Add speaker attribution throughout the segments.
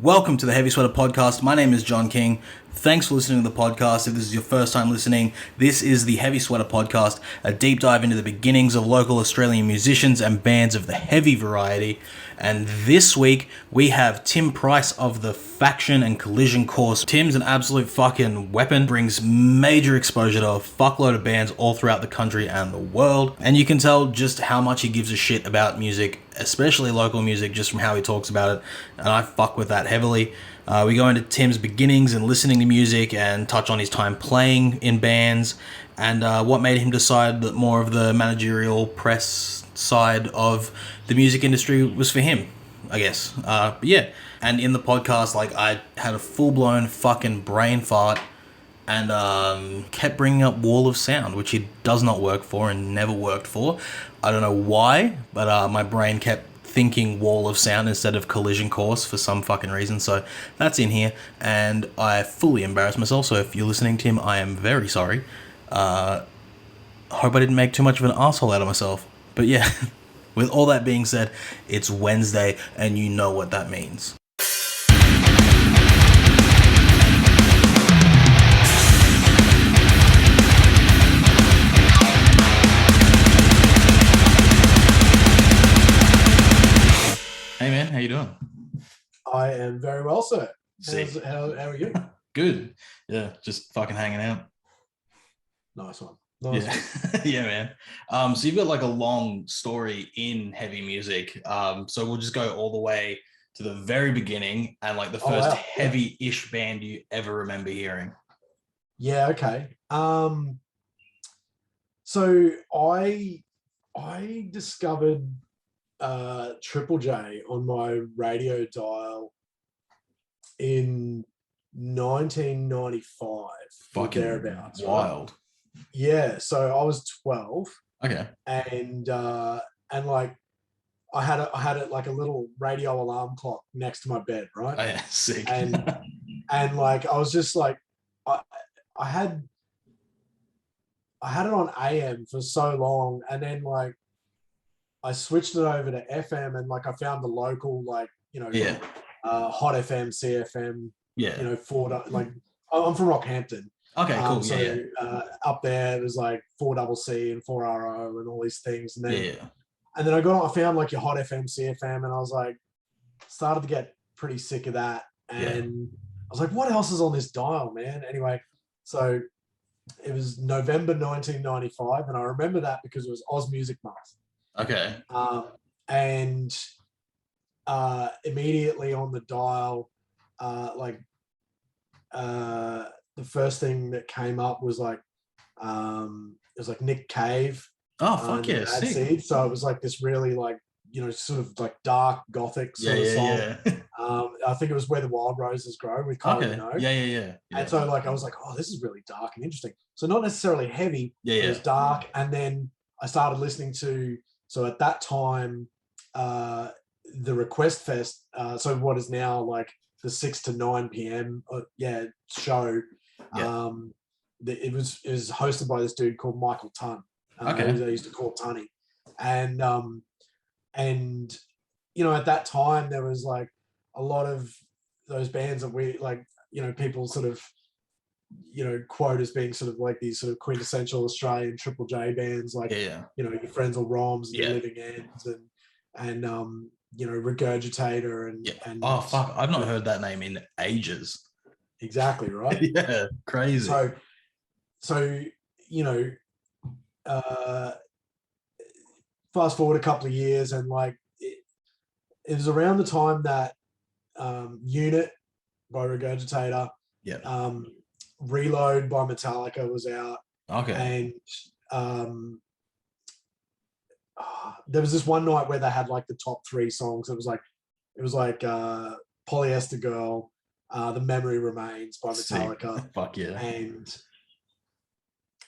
Speaker 1: Welcome to the Heavy Sweater Podcast. My name is John King. Thanks for listening to the podcast. If this is your first time listening, this is the Heavy Sweater Podcast, a deep dive into the beginnings of local Australian musicians and bands of the heavy variety. And this week, we have Tim Price of the Faction and Collision Course. Tim's an absolute fucking weapon, brings major exposure to a fuckload of bands all throughout the country and the world. And you can tell just how much he gives a shit about music, especially local music, just from how he talks about it. And I fuck with that heavily. We go into Tim's beginnings and listening to music and touch on his time playing in bands and what made him decide that more of the managerial press side of the music industry was for him, I guess. But yeah, and in the podcast, I had a full-blown fucking brain fart and kept bringing up Wall of Sound, which he does not work for and never worked for. I don't know why, but my brain kept thinking Wall of Sound instead of Collision Course for some fucking reason, so that's in here, and I fully embarrassed myself, so if you're listening, Tim, I am very sorry. Hope I didn't make too much of an asshole out of myself. But yeah, with all that being said, it's Wednesday, and you know what that means. Hey man, how you doing?
Speaker 2: I am very well, sir. How are you?
Speaker 1: Good. Yeah, just fucking hanging out.
Speaker 2: Nice one.
Speaker 1: Yeah, man. So you've got like a long story in heavy music. So we'll just go all the way to the very beginning and like the first heavy-ish band you ever remember hearing.
Speaker 2: Yeah, okay. So I discovered Triple J on my radio dial in 1995.
Speaker 1: Fucking
Speaker 2: thereabouts,
Speaker 1: wild.
Speaker 2: Right? Yeah, so I was 12.
Speaker 1: Okay.
Speaker 2: And like I had it like a little radio alarm clock next to my bed, right?
Speaker 1: Oh, yeah, sick.
Speaker 2: And like I was just like I had it on AM for so long, and then like I switched it over to FM, and like I found the local Hot FM, CFM, like I'm from Rockhampton.
Speaker 1: Okay, cool.
Speaker 2: So up there, there's like 4CC and 4RO and all these things. And then I found like your Hot FM, CFM, and I was like, started to get pretty sick of that. And I was like, what else is on this dial, man? Anyway, so it was November 1995, and I remember that because it was Oz Music Month.
Speaker 1: Okay.
Speaker 2: And immediately on the dial, the first thing that came up was like it was like Nick Cave.
Speaker 1: Oh fuck yeah, sick.
Speaker 2: Seed. So it was like this really like sort of like dark gothic sort of song. Yeah. I think it was Where the Wild Roses Grow with Kylie Minogue.
Speaker 1: Yeah.
Speaker 2: And so like I was like, oh, this is really dark and interesting. So not necessarily heavy. It was dark. And then I started listening to, so at that time, the Request Fest. So what is now like the 6 to 9 p.m. Show.
Speaker 1: Yeah.
Speaker 2: It was hosted by this dude called Michael Tunn. Who I used to call Tunny. And at that time there was like a lot of those bands that we like, people sort of, quote as being sort of like these sort of quintessential Australian Triple J bands, like, your Frenzal Rhombs and the Living Ends and Regurgitator and
Speaker 1: oh fuck, I've not heard that name in ages.
Speaker 2: Exactly, right?
Speaker 1: Yeah, crazy.
Speaker 2: So fast forward a couple of years, and like it was around the time that Unit by Regurgitator, Reload by Metallica was out.
Speaker 1: Okay.
Speaker 2: And there was this one night where they had like the top 3 songs. It was like Polyester Girl, The Memory Remains by Metallica.
Speaker 1: Fuck yeah.
Speaker 2: And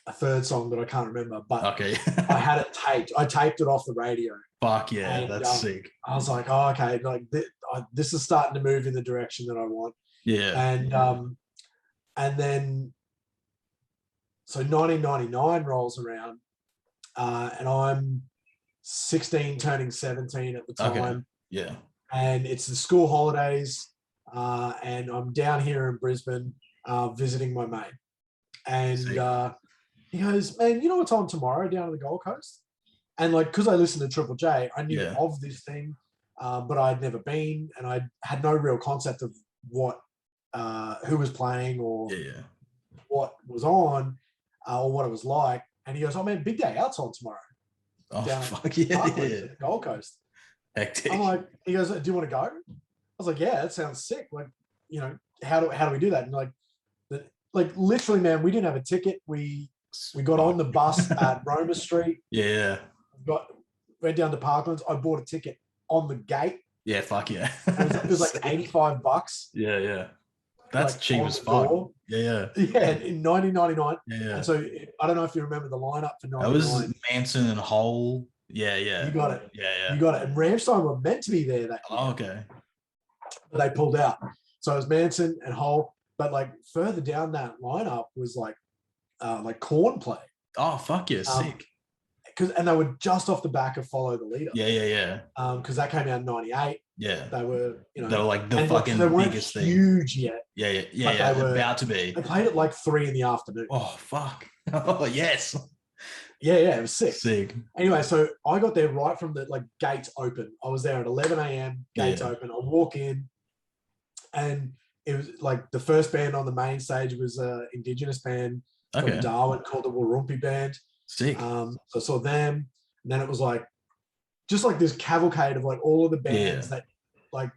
Speaker 2: a third song that I can't remember, but
Speaker 1: I
Speaker 2: had it taped. I taped it off the radio.
Speaker 1: Fuck yeah, and, that's sick.
Speaker 2: I was like, oh, okay, like this is starting to move in the direction that I want.
Speaker 1: Yeah.
Speaker 2: And then, so 1999 rolls around, and I'm 16, turning 17 at the time.
Speaker 1: Yeah.
Speaker 2: And it's the school holidays. and I'm down here in Brisbane visiting my mate. And he goes, man, you know what's on tomorrow down at the Gold Coast? And like, because I listened to Triple J, I knew of this thing, but I'd never been, and I had no real concept of what, who was playing or what was on, or what it was like. And he goes, oh man, big day out's on tomorrow.
Speaker 1: Oh, fuck yeah.
Speaker 2: At the Gold Coast.
Speaker 1: Hectic.
Speaker 2: I'm like, he goes, do you want to go? I was like, yeah, that sounds sick. Like, you know, how do we do that? And like literally, man, we didn't have a ticket. We got on the bus at Roma Street.
Speaker 1: Yeah.
Speaker 2: Went down to Parklands. I bought a ticket on the gate.
Speaker 1: Yeah, fuck yeah.
Speaker 2: It was like $85.
Speaker 1: Yeah. That's like cheap as fuck. Yeah.
Speaker 2: Yeah, in 1999.
Speaker 1: Yeah.
Speaker 2: And so I don't know if you remember the lineup for 99.
Speaker 1: That was Manson and Hole. Yeah.
Speaker 2: You got it.
Speaker 1: Yeah.
Speaker 2: You got it. And Rammstein were meant to be there that year.
Speaker 1: Oh, okay.
Speaker 2: But they pulled out. So it was Manson and Hole. But like further down that lineup was like Korn play.
Speaker 1: Oh, fuck yeah. Sick.
Speaker 2: And they were just off the back of Follow the Leader.
Speaker 1: Yeah.
Speaker 2: Because that came out in 98.
Speaker 1: Yeah.
Speaker 2: They were, you know.
Speaker 1: They were like the fucking biggest thing.
Speaker 2: Huge yet.
Speaker 1: Yeah.
Speaker 2: They were
Speaker 1: about to be.
Speaker 2: They played at like 3 PM.
Speaker 1: Oh, fuck. Oh, yes.
Speaker 2: Yeah, it was sick.
Speaker 1: Sick.
Speaker 2: Anyway, so I got there right from the like gates open. I was there at 11 AM, gates open. I walk in, and it was like the first band on the main stage was an Indigenous band from Darwin called the Warumpi Band.
Speaker 1: Sick.
Speaker 2: So I saw them, and then it was like just like this cavalcade of like all of the bands that like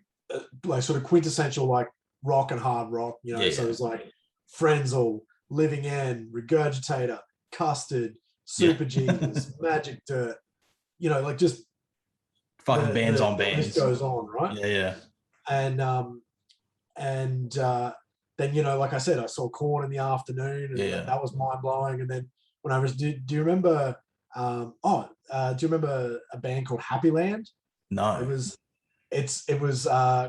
Speaker 2: sort of quintessential like rock and hard rock, you know. So it was like Frenzal, Living End, Regurgitator, Custard, Super Jesus, Magic Dirt, you know, like just
Speaker 1: fucking bands on bands.
Speaker 2: This goes on, right?
Speaker 1: Yeah.
Speaker 2: And then, you know, like I said, I saw Korn in the afternoon, and that was mind blowing. And then when I was, do you remember? Do you remember a band called Happy Land?
Speaker 1: No.
Speaker 2: It was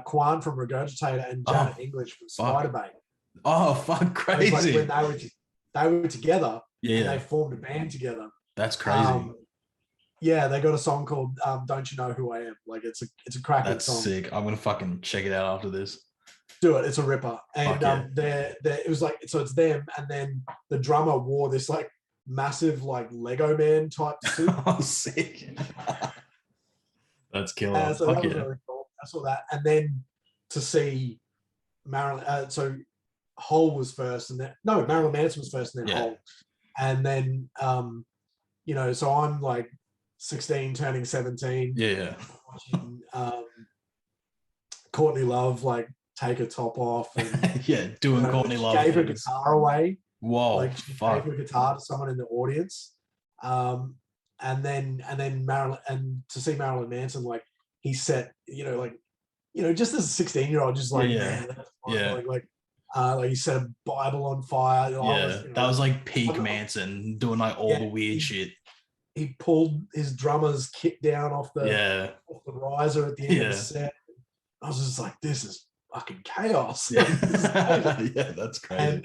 Speaker 2: Quan from Regurgitator and Janet English from Spiderbait.
Speaker 1: Oh, fuck, crazy!
Speaker 2: Like when they were together.
Speaker 1: Yeah.
Speaker 2: And they formed a band together.
Speaker 1: That's crazy.
Speaker 2: They got a song called "Don't You Know Who I Am." Like it's a cracking song.
Speaker 1: That's sick. I'm gonna fucking check it out after this.
Speaker 2: Do it. It's a ripper. And it was like, so it's them, and then the drummer wore this like massive like Lego Man type suit.
Speaker 1: Oh, sick. That's killer.
Speaker 2: So that was really cool. I saw that, and then to see Marilyn. So Hole was first, and then Marilyn Manson was first, and then Hole, and then you know, so I'm like 16, turning 17.
Speaker 1: Yeah.
Speaker 2: Watching, Courtney Love like take her top off. And,
Speaker 1: doing Courtney Love.
Speaker 2: Gave her guitar away.
Speaker 1: Whoa,
Speaker 2: like she gave her guitar to someone in the audience. And then Marilyn, and to see Marilyn Manson, like he set, you know, just as a 16-year-old, just like man, like he set a Bible on fire.
Speaker 1: That was like peak Manson doing like all the weird shit.
Speaker 2: He pulled his drummer's kit down off the riser at the end of the set. I was just like, this is fucking chaos.
Speaker 1: Yeah, that's crazy.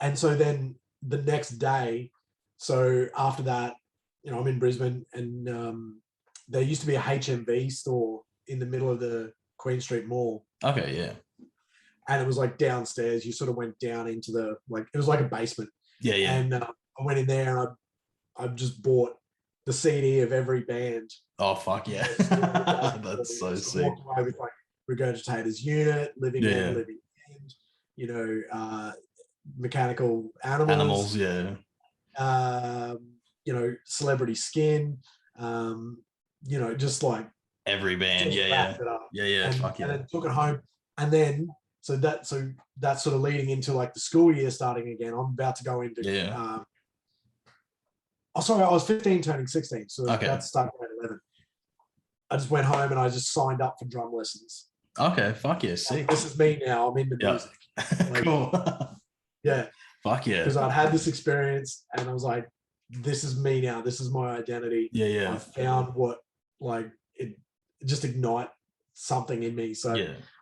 Speaker 2: And so then the next day, so after that, you know, I'm in Brisbane, and there used to be a HMV store in the middle of the Queen Street Mall.
Speaker 1: Okay, yeah.
Speaker 2: And it was like downstairs. You sort of went down into the, like, it was like a basement.
Speaker 1: Yeah.
Speaker 2: And I went in there, and I just bought the CD of every band.
Speaker 1: Oh, fuck yeah. That's so sick.
Speaker 2: Walked away with like Regurgitator's Unit, Living End, you know, Mechanical Animals.
Speaker 1: Yeah.
Speaker 2: You know, Celebrity Skin, you know, just like
Speaker 1: every band. Yeah.
Speaker 2: And then took it home. And then so that's sort of leading into like the school year starting again. I'm about to go into I was 15 turning 16, so that started at 11. I just went home and I just signed up for drum lessons.
Speaker 1: Okay, fuck yeah, sick.
Speaker 2: This is me now. I'm into music. Like,
Speaker 1: cool.
Speaker 2: Yeah.
Speaker 1: Fuck yeah.
Speaker 2: Because I'd had this experience, and I was like, this is me now. This is my identity.
Speaker 1: Yeah.
Speaker 2: I found what, like, it just ignite something in me. So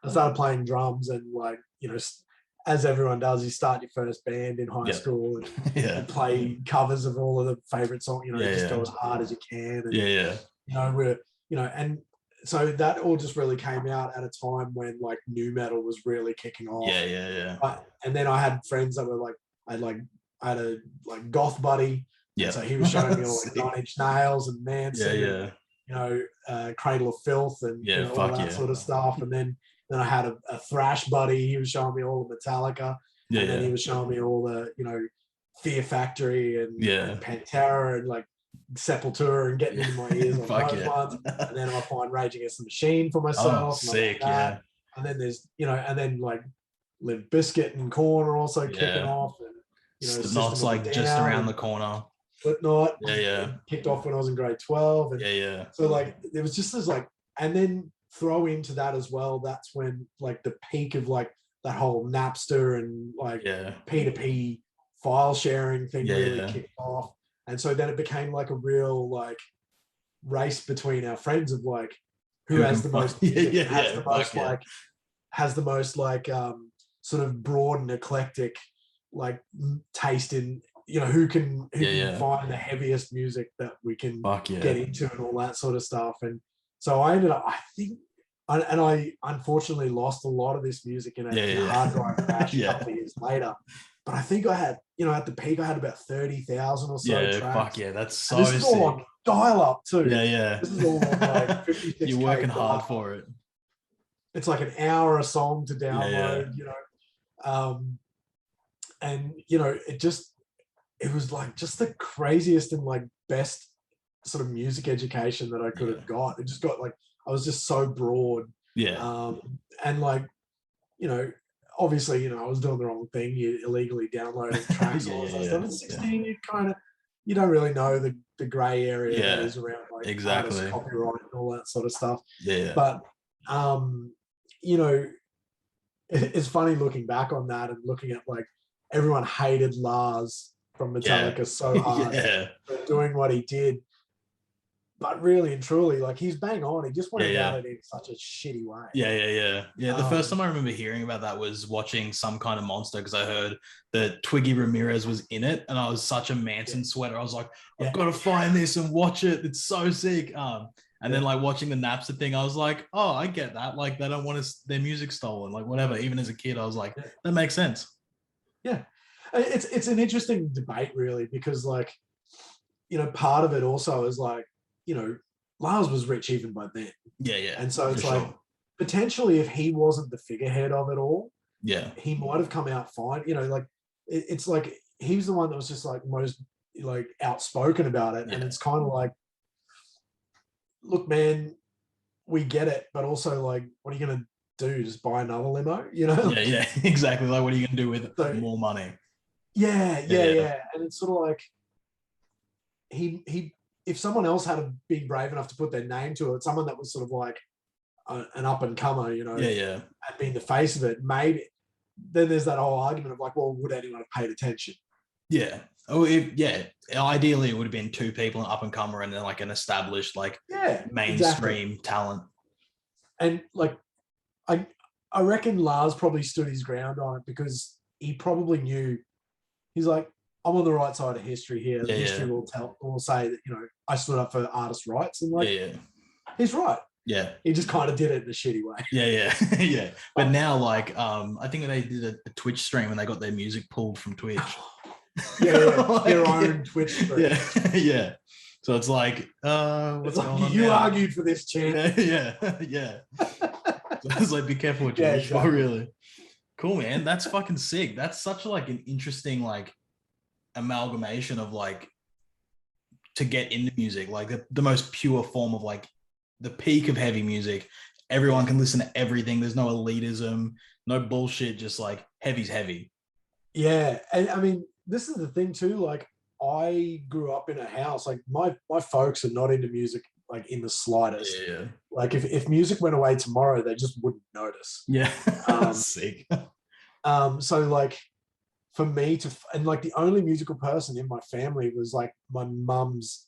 Speaker 2: I started playing drums, and like, you know, as everyone does, you start your first band in high school and play covers of all of the favorite songs, you know, just go as hard as you can. And,
Speaker 1: you
Speaker 2: know, we're, you know, and so that all just really came out at a time when like new metal was really kicking off. And then I had friends that were like, I had a like goth buddy. Yeah. So he was showing me all like 9 Inch Nails and Manson. And, you know, Cradle of Filth and you know, all that sort of stuff. And then I had a thrash buddy. He was showing me all the Metallica. And then he was showing me all the, you know, Fear Factory and Pantera and like Sepultura and getting into my ears on those ones. And then I find Rage Against the Machine for myself.
Speaker 1: Sick,
Speaker 2: and then there's, you know, and then like Limp Bizkit and Korn are also kicking off. And, you know,
Speaker 1: Slipknot's like just around the corner.
Speaker 2: Slipknot kicked off when I was in grade 12. And so like there was just this like, and then throw into that as well, that's when like the peak of like that whole Napster and like P2P file sharing thing really kicked off. And so then it became like a real like race between our friends of like who has the most has the most like sort of broad and eclectic like taste in, you know, who can find the heaviest music that we can get into and all that sort of stuff. And so I ended up, I think, and I unfortunately lost a lot of this music in a hard drive crash a couple of years later. But I think I had, you know, at the peak, I had about 30,000 or so tracks.
Speaker 1: That's so
Speaker 2: sick. This is all on dial up too.
Speaker 1: This
Speaker 2: is all on like 56K.
Speaker 1: You're working hard for it.
Speaker 2: It's like an hour a song to download, you know. And, you know, it was like just the craziest and like best sort of music education that I could have got. It just got like, I was just so broad. And like, you know, obviously, you know, I was doing the wrong thing. You illegally downloading tracks and all that stuff. At 16, you don't really know the gray area that is around like artist copyright and all that sort of stuff. But you know, it's funny looking back on that and looking at like everyone hated Lars from Metallica so hard for doing what he did. But really and truly, like he's bang on. He just went about it in such a shitty way.
Speaker 1: The first time I remember hearing about that was watching Some Kind of Monster, because I heard that Twiggy Ramirez was in it, and I was such a Manson sweater. I was like, I've got to find this and watch it. It's so sick. And then like watching the Napster thing, I was like, oh, I get that. Like they don't want their music stolen, like whatever. Even as a kid, I was like, that makes sense.
Speaker 2: Yeah, it's an interesting debate, really, because like, you know, part of it also is like, you know, Lars was rich even by then. And so it's like, potentially if he wasn't the figurehead of it all, he might have come out fine. You know, like it's like he was the one that was just like most like outspoken about it. And it's kind of like, look, man, we get it, but also like, what are you gonna do? Just buy another limo? You know?
Speaker 1: Exactly. Like, what are you gonna do with more money?
Speaker 2: And it's sort of like he if someone else had been brave enough to put their name to it, someone that was sort of like an up and comer, you know, and being the face of it, maybe then there's that whole argument of like, well, would anyone have paid attention?
Speaker 1: Ideally, it would have been two people, an up and comer, and then like an established like mainstream talent.
Speaker 2: And like, I reckon Lars probably stood his ground on it because he probably knew. He's like, I'm on the right side of history here. History will say that, you know, I stood up for artist rights, and like, he's right. He just kind of did it in a shitty way.
Speaker 1: But now, like, I think they did a Twitch stream and they got their music pulled from Twitch.
Speaker 2: Their own Twitch stream.
Speaker 1: So it's like, what's going on?
Speaker 2: You argued for this, champ.
Speaker 1: So it's like, be careful what you wish for, really. Cool, man. That's fucking sick. That's such like an interesting like amalgamation of like to get into music, like the most pure form of like the peak of heavy music. Everyone can listen to everything. There's no elitism, no bullshit, just like heavy's heavy.
Speaker 2: And I mean, this is the thing too, like I grew up in a house, like my folks are not into music like in the slightest. Like if music went away tomorrow, they just wouldn't notice.
Speaker 1: Sick.
Speaker 2: So like for me and like the only musical person in my family was like my mum's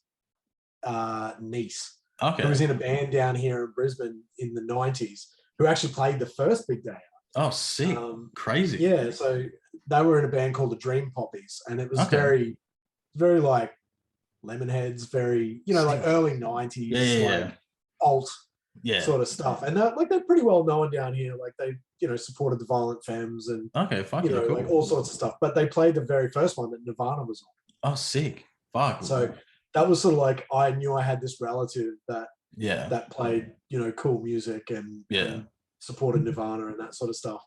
Speaker 2: niece, who was in a band down here in Brisbane in the 90s, who actually played the first Big Day Out.
Speaker 1: Oh, sick. Crazy.
Speaker 2: So they were in a band called the Dream Poppies, and it was very, very like Lemonheads, very, you know, like early 90s, like alt sort of stuff. And they're pretty well known down here. Like they, supported the Violent Femmes and
Speaker 1: Okay, fuck yeah, cool.
Speaker 2: like all sorts of stuff. But they played the very first one that Nirvana was on.
Speaker 1: Oh, sick. Fuck.
Speaker 2: So that was sort of like, I knew I had this relative that played, cool music and supported Nirvana and that sort of stuff.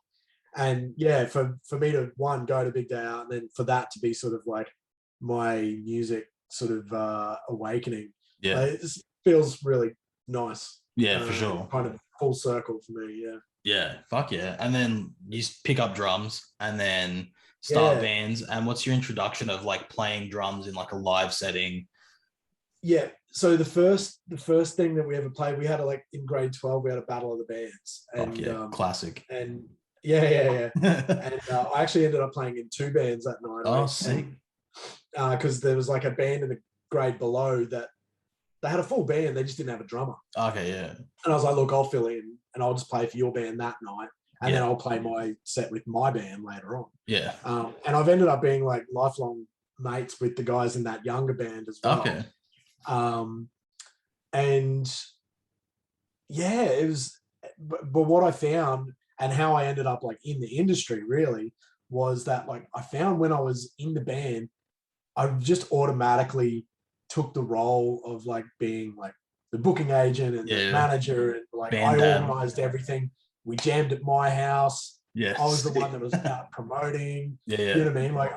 Speaker 2: And yeah, for me to go to Big Day Out, and then for that to be sort of like my music sort of awakening.
Speaker 1: Yeah.
Speaker 2: It just feels really nice.
Speaker 1: Yeah, for sure.
Speaker 2: Kind of full circle for me, yeah.
Speaker 1: Yeah, fuck yeah. And then you pick up drums and then start bands. And what's your introduction of like playing drums in like a live setting?
Speaker 2: Yeah. So the first thing that we ever played, we had in grade 12, we had a battle of the bands. And
Speaker 1: classic.
Speaker 2: And yeah. And I actually ended up playing in 2 bands that night.
Speaker 1: Oh, sick.
Speaker 2: Because there was like a band in the grade below that they had a full band, they just didn't have a drummer.
Speaker 1: Okay, yeah.
Speaker 2: And I was like, look, I'll fill in and I'll just play for your band that night. And then I'll play my set with my band later on.
Speaker 1: Yeah.
Speaker 2: And I've ended up being like lifelong mates with the guys in that younger band as well.
Speaker 1: Okay.
Speaker 2: And yeah, it was, but what I found and how I ended up like in the industry really was that like I found when I was in the band, I just automatically took the role of like being like the booking agent and the manager, and like I organized everything. We jammed at my house.
Speaker 1: Yeah,
Speaker 2: I was the one that was out promoting.
Speaker 1: Yeah.
Speaker 2: You know what I mean? Like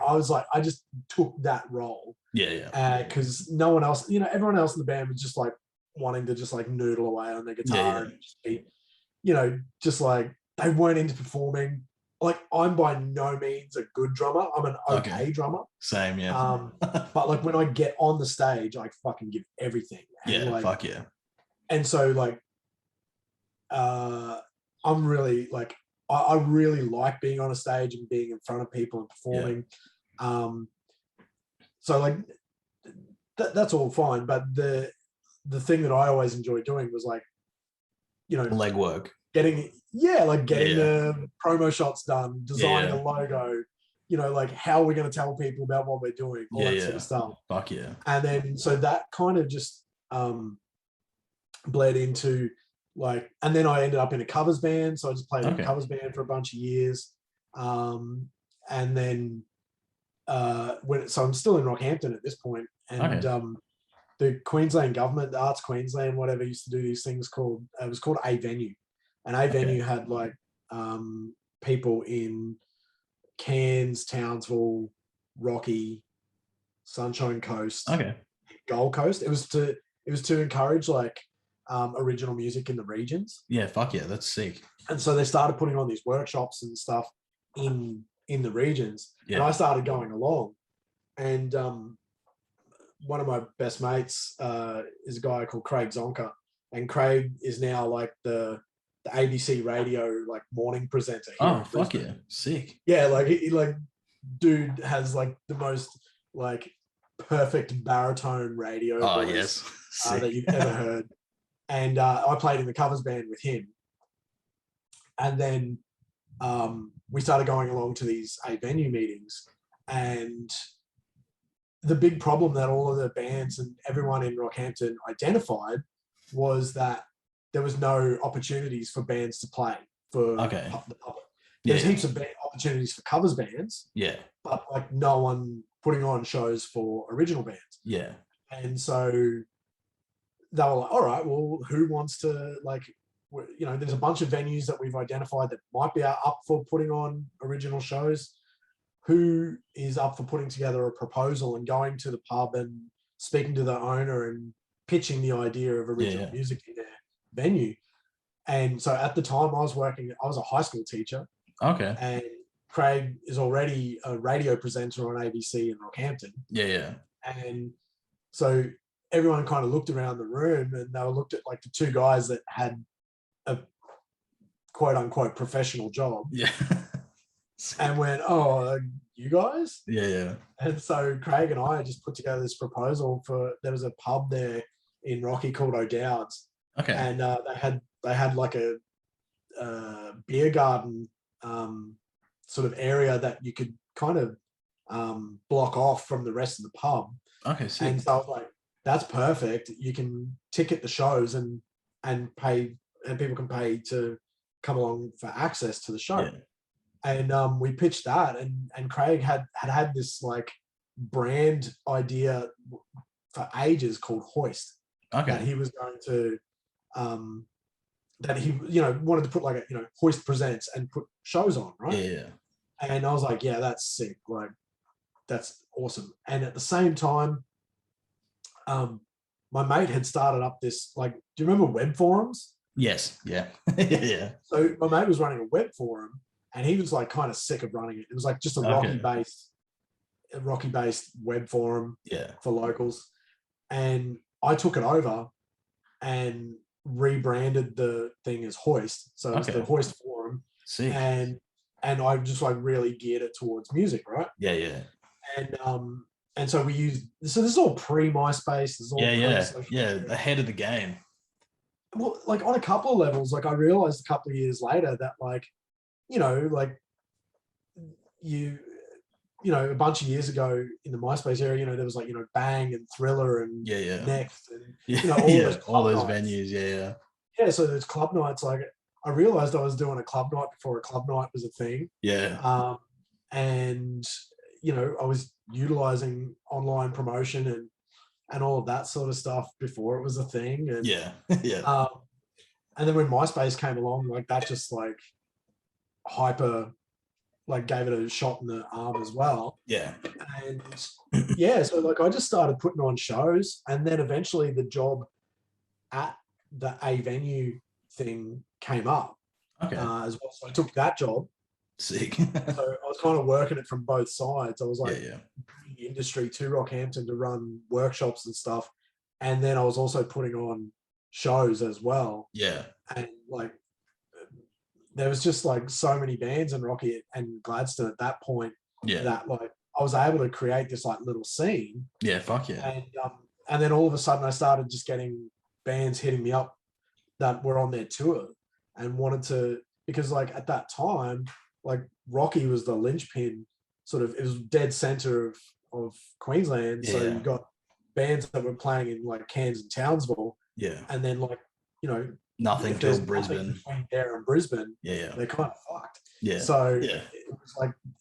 Speaker 2: I just took that role.
Speaker 1: Yeah.
Speaker 2: Because no one else, everyone else in the band was just like wanting to just like noodle away on their guitar and just be, just like they weren't into performing. Like I'm by no means a good drummer. I'm an okay drummer.
Speaker 1: Same, yeah.
Speaker 2: But like when I get on the stage, I fucking give everything. And like,
Speaker 1: fuck yeah.
Speaker 2: And so like, I'm really like, I really like being on a stage and being in front of people and performing. So like, that's all fine. But the thing that I always enjoyed doing was like,
Speaker 1: legwork.
Speaker 2: Getting the promo shots done, designing a logo, like how are we going to tell people about what we're doing, all that sort of stuff.
Speaker 1: Fuck yeah.
Speaker 2: And then, so that kind of just bled into like, and then I ended up in a covers band. So I just played in a covers band for a bunch of years. And then, so I'm still in Rockhampton at this point. And the Queensland government, the Arts Queensland, whatever, used to do these things called, it was called A Venue. And A Venue had like people in Cairns, Townsville, Rocky, Sunshine Coast, Gold Coast. It was to encourage like original music in the regions. Yeah,
Speaker 1: fuck yeah, that's sick.
Speaker 2: And so they started putting on these workshops and stuff in the regions. And I started going along. And one of my best mates is a guy called Craig Zonka, and Craig is now like the ABC radio like morning presenter.
Speaker 1: Oh fuck yeah, sick.
Speaker 2: Yeah, like he like dude has like the most like perfect baritone radio voice that you've ever heard. And I played in the covers band with him. And then we started going along to these A Venue meetings, and the big problem that all of the bands and everyone in Rockhampton identified was that there was no opportunities for bands to play for the public. There's heaps of opportunities for covers bands, but like no one putting on shows for original bands. And so they were like, all right, well, who wants to like, there's a bunch of venues that we've identified that might be up for putting on original shows. Who is up for putting together a proposal and going to the pub and speaking to the owner and pitching the idea of original music in their venue? And so at the time I was a high school teacher. And Craig is already a radio presenter on ABC in Rockhampton. And so everyone kind of looked around the room and they looked at like the 2 guys that had a quote unquote professional job. And went, oh, you guys? And so Craig and I just put together this proposal there was a pub there in Rocky called O'Dowd's. And they had like a beer garden sort of area that you could kind of block off from the rest of the pub. And so I was like, that's perfect. You can ticket the shows and and people can pay to come along for access to the show.
Speaker 1: Yeah.
Speaker 2: And we pitched that, and Craig had this like brand idea for ages called Hoist, that he was going to that he wanted to put like a Hoist Presents and put shows on, right?
Speaker 1: Yeah.
Speaker 2: And I was like, yeah, that's sick, like that's awesome. And at the same time, my mate had started up this, like, do you remember web forums?
Speaker 1: Yes. Yeah. Yeah.
Speaker 2: So my mate was running a web forum, and he was like kind of sick of running it. It was like just a Rocky based web forum for locals. And I took it over and rebranded the thing as Hoist. So it's the Hoist forum.
Speaker 1: Sick.
Speaker 2: And I just like really geared it towards music, right?
Speaker 1: Yeah, yeah.
Speaker 2: And so we used, so this is all pre-MySpace.
Speaker 1: Ahead of the game.
Speaker 2: Well, like on a couple of levels, like I realized a couple of years later that like, like a bunch of years ago in the MySpace era, there was like, Bang and Thriller and Next and
Speaker 1: all those venues,
Speaker 2: yeah. So there's club nights. Like I realized I was doing a club night before a club night was a thing.
Speaker 1: Yeah.
Speaker 2: And I was utilizing online promotion and all of that sort of stuff before it was a thing. And and then when MySpace came along, like that just like hyper like gave it a shot in the arm as well.
Speaker 1: Yeah.
Speaker 2: And so like I just started putting on shows, and then eventually the job at the A Venue thing came up as well. So I took that job.
Speaker 1: Sick.
Speaker 2: So I was kind of working it from both sides. I was like bringing the industry to Rockhampton to run workshops and stuff. And then I was also putting on shows as well.
Speaker 1: Yeah.
Speaker 2: And like there was just like so many bands in Rocky and Gladstone at that point that like I was able to create this like little scene.
Speaker 1: Yeah, fuck yeah.
Speaker 2: And then all of a sudden I started just getting bands hitting me up that were on their tour and wanted to, because like at that time, like Rocky was the linchpin, sort of, it was dead center of Queensland. So you got bands that were playing in like Cairns and Townsville.
Speaker 1: Yeah.
Speaker 2: And then like,
Speaker 1: nothing till Brisbane.
Speaker 2: Between there and Brisbane, they're kind of fucked.
Speaker 1: Yeah.
Speaker 2: So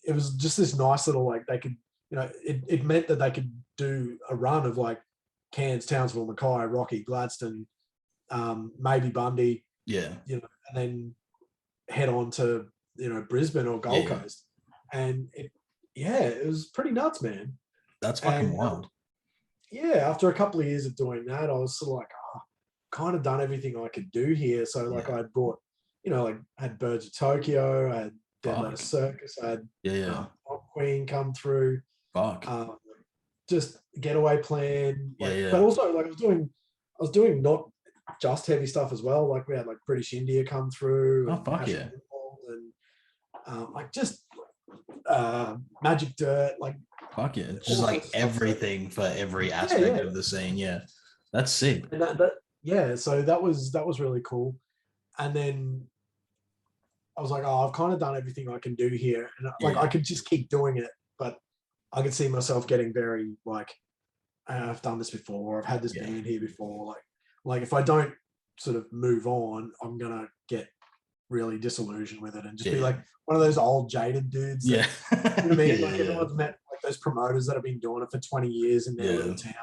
Speaker 2: it was just this nice little, like they could, it meant that they could do a run of like Cairns, Townsville, Mackay, Rocky, Gladstone, maybe Bundy.
Speaker 1: Yeah.
Speaker 2: And then head on to, Brisbane or Gold Coast. And it was pretty nuts, man.
Speaker 1: That's fucking wild.
Speaker 2: After a couple of years of doing that, I was sort of like, kind of done everything I could do here. So like I brought, like had Birds of Tokyo, I had Dead Letter Circus, I had Queen come through. Just Getaway Plan. But also like I was doing not just heavy stuff as well. Like we had like British India come through. And like just Magic Dirt, like
Speaker 1: fuck yeah. Just like everything for every aspect of the scene. Yeah. That's sick.
Speaker 2: And so that was really cool. And then I was like, I've kind of done everything I can do here. And like I could just keep doing it, but I could see myself getting very like, I've done this before, I've had this band here before. Like if I don't sort of move on, I'm gonna get really disillusioned with it and just be like one of those old jaded dudes.
Speaker 1: Yeah.
Speaker 2: You know what I mean? Like everyone's met like those promoters that have been doing it for 20 years in their little town.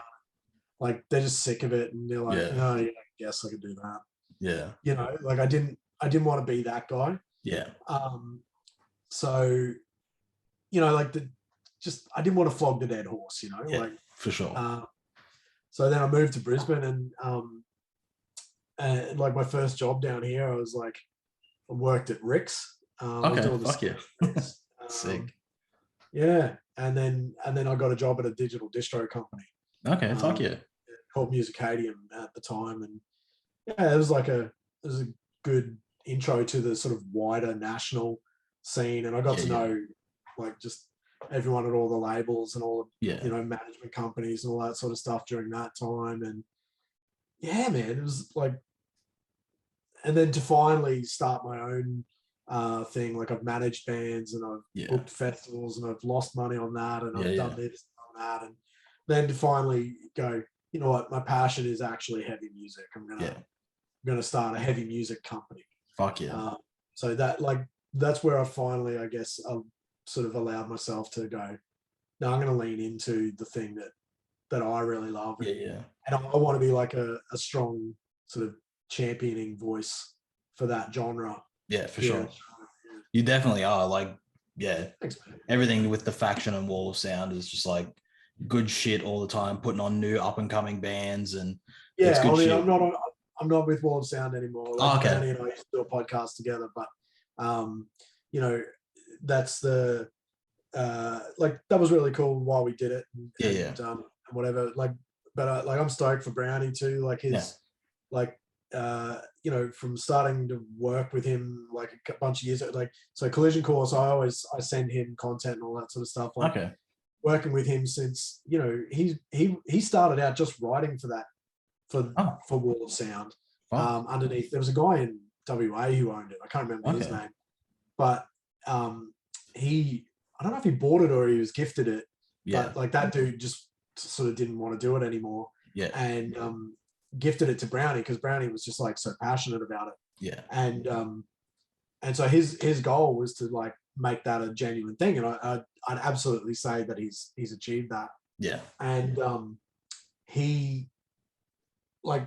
Speaker 2: Like they're just sick of it, and they're like, "Oh, yeah, I guess I could do that."
Speaker 1: Yeah,
Speaker 2: like I didn't want to be that guy.
Speaker 1: Yeah.
Speaker 2: So, like I didn't want to flog the dead horse. Like
Speaker 1: for sure.
Speaker 2: So then I moved to Brisbane, and like my first job down here, I was like, I worked at Rick's.
Speaker 1: Fuck yeah. Sick.
Speaker 2: Yeah, and then I got a job at a digital distro company.
Speaker 1: Okay, fuck yeah.
Speaker 2: Called Musicadium at the time, and it was a good intro to the sort of wider national scene, and I got to know like just everyone at all the labels and all the management companies and all that sort of stuff during that time. And man, it was like, and then to finally start my own thing, like I've managed bands and I've booked festivals and I've lost money on that, and I've done this and done that, and then to finally go, you know what, my passion is actually heavy music. I'm gonna going to start a heavy music company.
Speaker 1: Fuck yeah.
Speaker 2: So that's where I finally, I guess, sort of allowed myself to go, no, I'm going to lean into the thing that I really love.
Speaker 1: And
Speaker 2: I want to be like a strong sort of championing voice for that genre.
Speaker 1: Yeah, for sure. You definitely are. Like, yeah,
Speaker 2: thanks,
Speaker 1: everything with the Faction and Wall of Sound is just like good shit all the time, putting on new up and coming bands, and it's good shit.
Speaker 2: I'm not with Wall of Sound anymore. Like,
Speaker 1: okay.
Speaker 2: Brownie and I used to do a podcast together, but you know, that's the like that was really cool while we did it, and whatever. Like, but like I'm stoked for Brownie too. Like his like you know, from starting to work with him like a bunch of years ago, like, so Collision Course, I send him content and all that sort of stuff. Like, working with him since, you know, he started out just writing for that for Wall of Sound. Underneath, there was a guy in WA who owned it. I can't remember his name, but I don't know if he bought it or he was gifted it. But like that dude just sort of didn't want to do it anymore. And gifted it to Brownie because Brownie was just like so passionate about it. And so his goal was to like make that a genuine thing, and I'd absolutely say that he's achieved that. And he, like,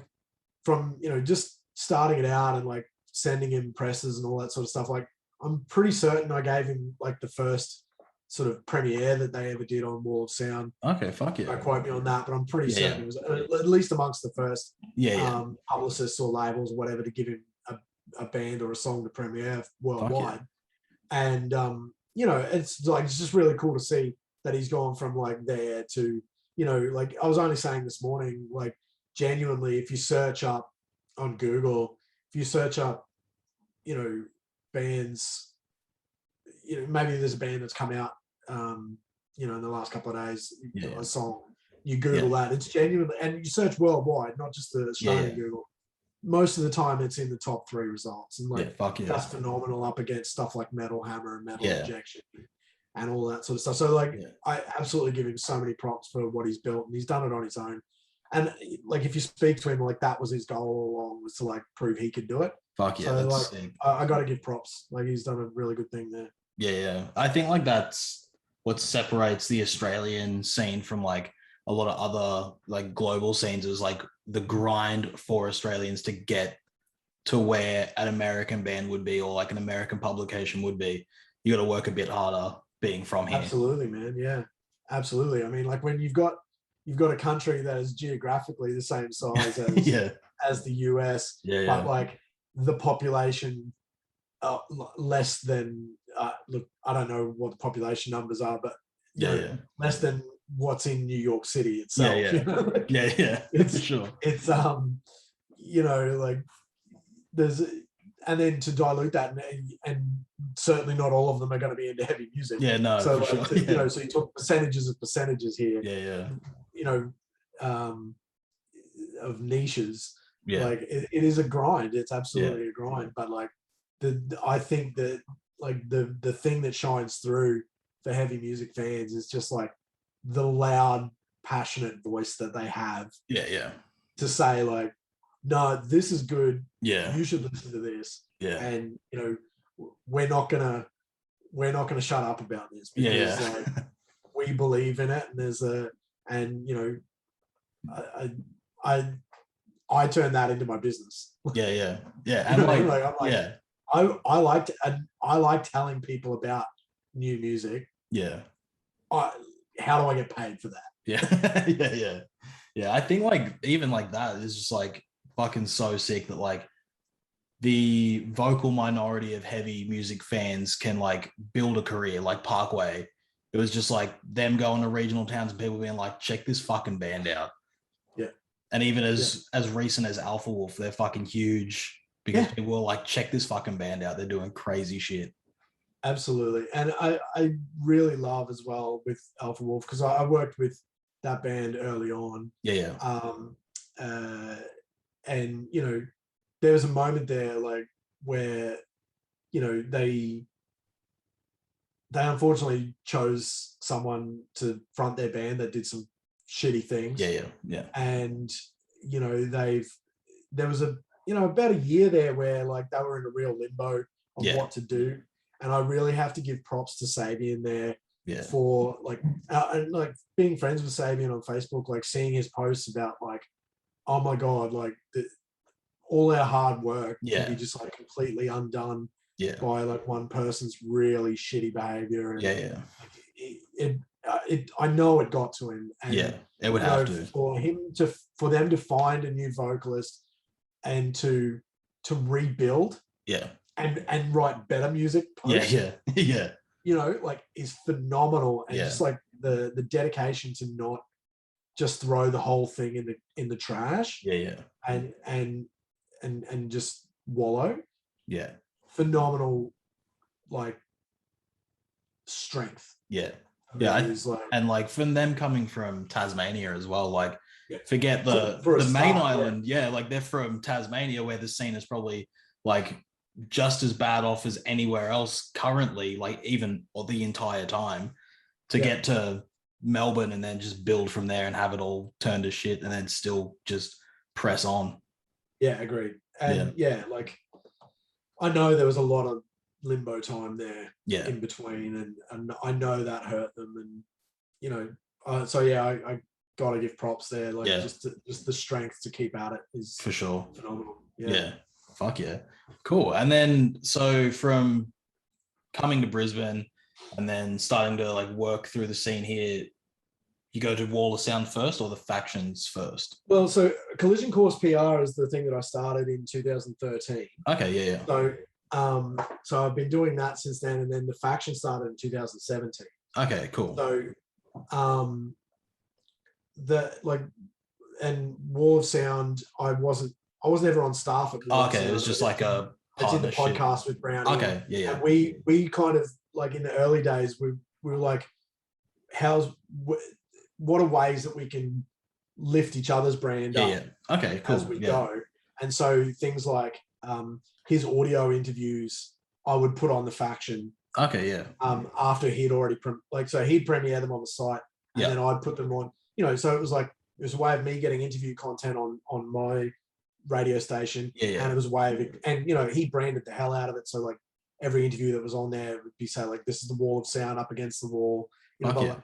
Speaker 2: from, you know, just starting it out and like sending him presses and all that sort of stuff, like I'm pretty certain I gave him like the first sort of premiere that they ever did on Wall of Sound.
Speaker 1: Fuck yeah.
Speaker 2: Don't quote me on that, but I'm pretty certain it was at least amongst the first publicists or labels or whatever to give him a band or a song to premiere worldwide. And you know, it's just really cool to see that he's gone from like there to, you know, like I was only saying this morning, like genuinely, if you search up on Google, if you search up, you know, bands, you know, maybe there's a band that's come out, you know, in the last couple of days, a song, you Google that, it's genuinely, and you search worldwide, not just the Australian Google. Most of the time it's in the top 3 results, and like that's phenomenal up against stuff like Metal Hammer and Metal Injection and all that sort of stuff. So like I absolutely give him so many props for what he's built, and he's done it on his own. And like if you speak to him, like that was his goal all along, was to like prove he could do it. So like I got to give props. Like he's done a really good thing there.
Speaker 1: I think like that's what separates the Australian scene from like a lot of other like global scenes, is like the grind for Australians to get to where an American band would be, or like an American publication would be. You got to work a bit harder being from here.
Speaker 2: Absolutely, man. Yeah, absolutely. I mean, like when you've got a country that is geographically the same size as the US, but like the population less than look, I don't know what the population numbers are, but less than what's in New York City itself. You know? Like,
Speaker 1: it's sure.
Speaker 2: It's you know, like there's, and then to dilute that, and certainly not all of them are going to be into heavy music.
Speaker 1: So
Speaker 2: like,
Speaker 1: sure.
Speaker 2: You know, so you talk percentages of percentages here. You know, of niches. Like it is a grind. It's absolutely a grind. But like I think that like the thing that shines through for heavy music fans is just like the loud, passionate voice that they have. To say like, no, this is good. You should listen to this. And you know, we're not gonna shut up about this because like, we believe in it, and and you know, I turn that into my business.
Speaker 1: And
Speaker 2: I like telling people about new music. How do I get paid for that?
Speaker 1: I think like even like that is just like fucking so sick that like the vocal minority of heavy music fans can like build a career. Like Parkway, it was just like them going to regional towns and people being like, check this fucking band out. And even as recent as Alpha Wolf, they're fucking huge because people were like, check this fucking band out. They're doing crazy shit.
Speaker 2: Absolutely. And I really love as well with Alpha Wolf, because I worked with that band early on. And, you know, there was a moment there like where, you know, they unfortunately chose someone to front their band that did some shitty things. And, you know, there was about a year there where like they were in a real limbo of
Speaker 1: Yeah.
Speaker 2: what to do. And I really have to give props to Sabian there
Speaker 1: Yeah.
Speaker 2: for like, and like being friends with Sabian on Facebook, like seeing his posts about like, oh my God, like all our hard work can be just like completely undone by like one person's really shitty behavior. And I know it got to him. And,
Speaker 1: it would have to.
Speaker 2: For them to find a new vocalist and to rebuild.
Speaker 1: Yeah.
Speaker 2: And write better music post.
Speaker 1: Yeah.
Speaker 2: Like is phenomenal. And just like the dedication to not just throw the whole thing in the trash. And just wallow.
Speaker 1: Yeah.
Speaker 2: Phenomenal, like strength.
Speaker 1: Yeah.
Speaker 2: Like,
Speaker 1: and like from them coming from Tasmania as well, like forget the main island. Yeah, like they're from Tasmania where the scene is probably like just as bad off as anywhere else currently, like even or the entire time, to get to Melbourne and then just build from there and have it all turn to shit and then still just press on.
Speaker 2: Yeah, agreed. And like I know there was a lot of limbo time there in between, and I know that hurt them, and I gotta give props there. Like just the strength to keep at it is
Speaker 1: for sure
Speaker 2: phenomenal.
Speaker 1: Fuck yeah. Cool. And then so from coming to Brisbane and then starting to like work through the scene here, you go to Wall of Sound first or the Factions first?
Speaker 2: Well, so Collision Course PR is the thing that I started in 2013.
Speaker 1: Okay, yeah.
Speaker 2: So I've been doing that since then, and then the Faction started in 2017.
Speaker 1: Okay, cool.
Speaker 2: So and Wall of Sound, I wasn't ever on staff at Wall of Sound.
Speaker 1: It was just like a
Speaker 2: I did the podcast with Brownie.
Speaker 1: Okay, yeah.
Speaker 2: And we kind of like in the early days we were like, what are ways that we can lift each other's brand up?
Speaker 1: Okay, cool.
Speaker 2: As we go. And so things like his audio interviews I would put on the Faction.
Speaker 1: Okay, yeah.
Speaker 2: After he'd already he'd premiere them on the site, and then I'd put them on. So it was a way of me getting interview content on my radio station, and it was a way of it, and he branded the hell out of it. So like every interview that was on there would be say like, this is the Wall of Sound up against the wall. The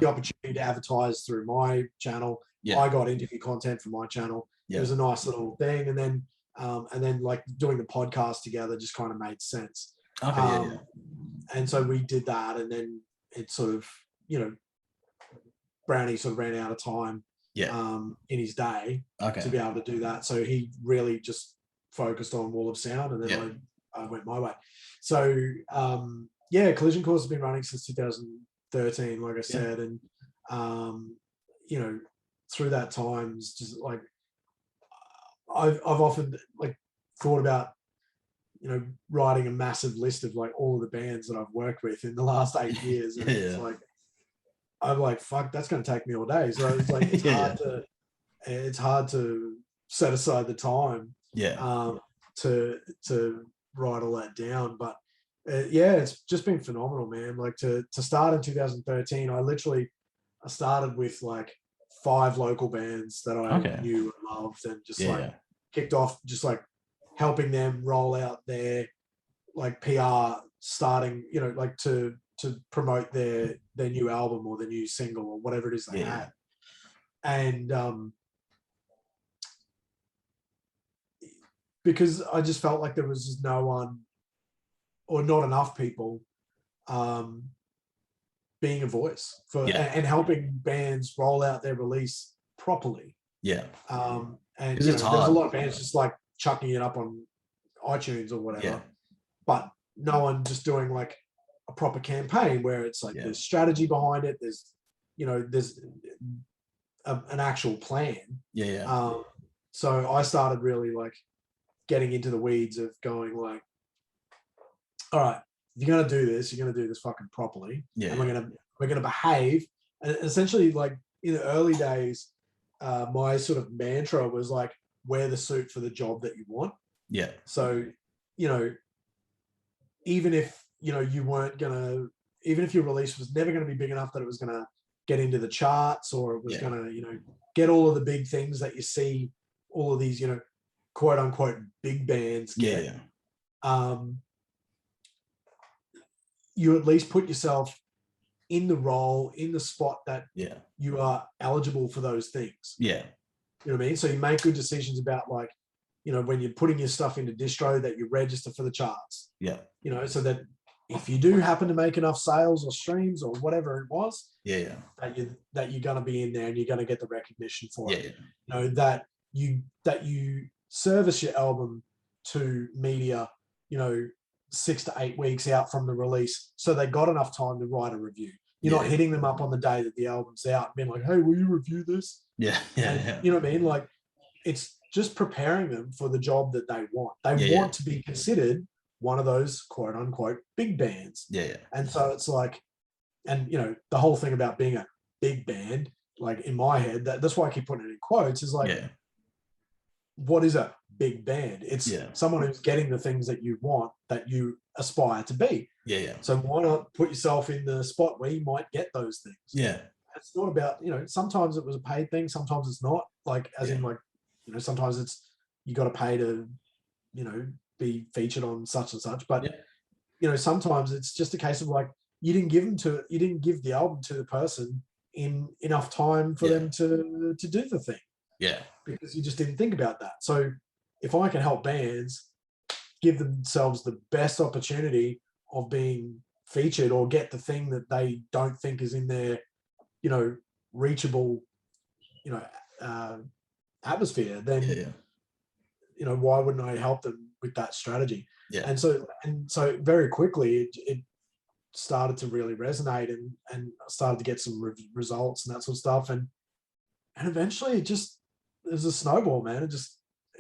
Speaker 2: opportunity to advertise through my channel. I got interview content from my channel. It was a nice little thing, and then like doing the podcast together just kind of made sense. And so we did that, and then it sort of Brownie sort of ran out of time in his day to be able to do that. So he really just focused on Wall of Sound, and then I went my way. So Collision Course has been running since 2013, like I said, and through that time, it's just like I've often like thought about writing a massive list of like all of the bands that I've worked with in the last 8 years, and it's like I'm like, fuck, that's going to take me all day. So it's like it's hard to set aside the time to write all that down. But it's just been phenomenal, man. Like to start in 2013, I started with like 5 local bands that I knew and loved, and just kicked off just like helping them roll out their like PR, starting like to promote their new album or their new single or whatever it is they had. And because I just felt like there was just no one or not enough people being a voice for and helping bands roll out their release properly. And there's a lot of bands just like chucking it up on iTunes or whatever, but no one just doing like a proper campaign where it's like there's strategy behind it, there's an actual plan. So I started really like getting into the weeds of going like, all right, if you're gonna do this, you're gonna do this fucking properly. And we're gonna behave. And essentially, like in the early days, my sort of mantra was like, wear the suit for the job that you want. So, even if you weren't gonna, even if your release was never gonna be big enough that it was gonna get into the charts, or it was gonna, get all of the big things that you see, all of these, quote unquote big bands get, you at least put yourself in the role, in the spot that you are eligible for those things.
Speaker 1: Yeah.
Speaker 2: You know what I mean? So you make good decisions about, like, you know, when you're putting your stuff into distro, that you register for the charts.
Speaker 1: Yeah.
Speaker 2: You know, so that if you do happen to make enough sales or streams or whatever it was, that you're going to be in there and you're going to get the recognition for it. You know, that you service your album to media, you know, 6 to 8 weeks out from the release, so they got enough time to write a review. You're not hitting them up on the day that the album's out and being like, hey, will you review this? You know what I mean? Like, it's just preparing them for the job that they want. They want to be considered one of those quote unquote big bands. And so it's like, and you know, the whole thing about being a big band, like in my head, that's why I keep putting it in quotes, is like, what is a big band? It's someone who's getting the things that you want, that you aspire to be. So why not put yourself in the spot where you might get those things? It's not about, you know, sometimes it was a paid thing, sometimes it's not. Like, as in, like, you know, sometimes it's, you got to pay to, you know, be featured on such and such. But you know, sometimes it's just a case of like, you didn't give the album to the person in enough time for them to do the thing. Because you just didn't think about that. So if I can help bands give themselves the best opportunity of being featured or get the thing that they don't think is in their, you know, reachable, you know, atmosphere, then you know, why wouldn't I help them with that strategy? And so very quickly it started to really resonate and started to get some results and that sort of stuff, and eventually it was a snowball, man. It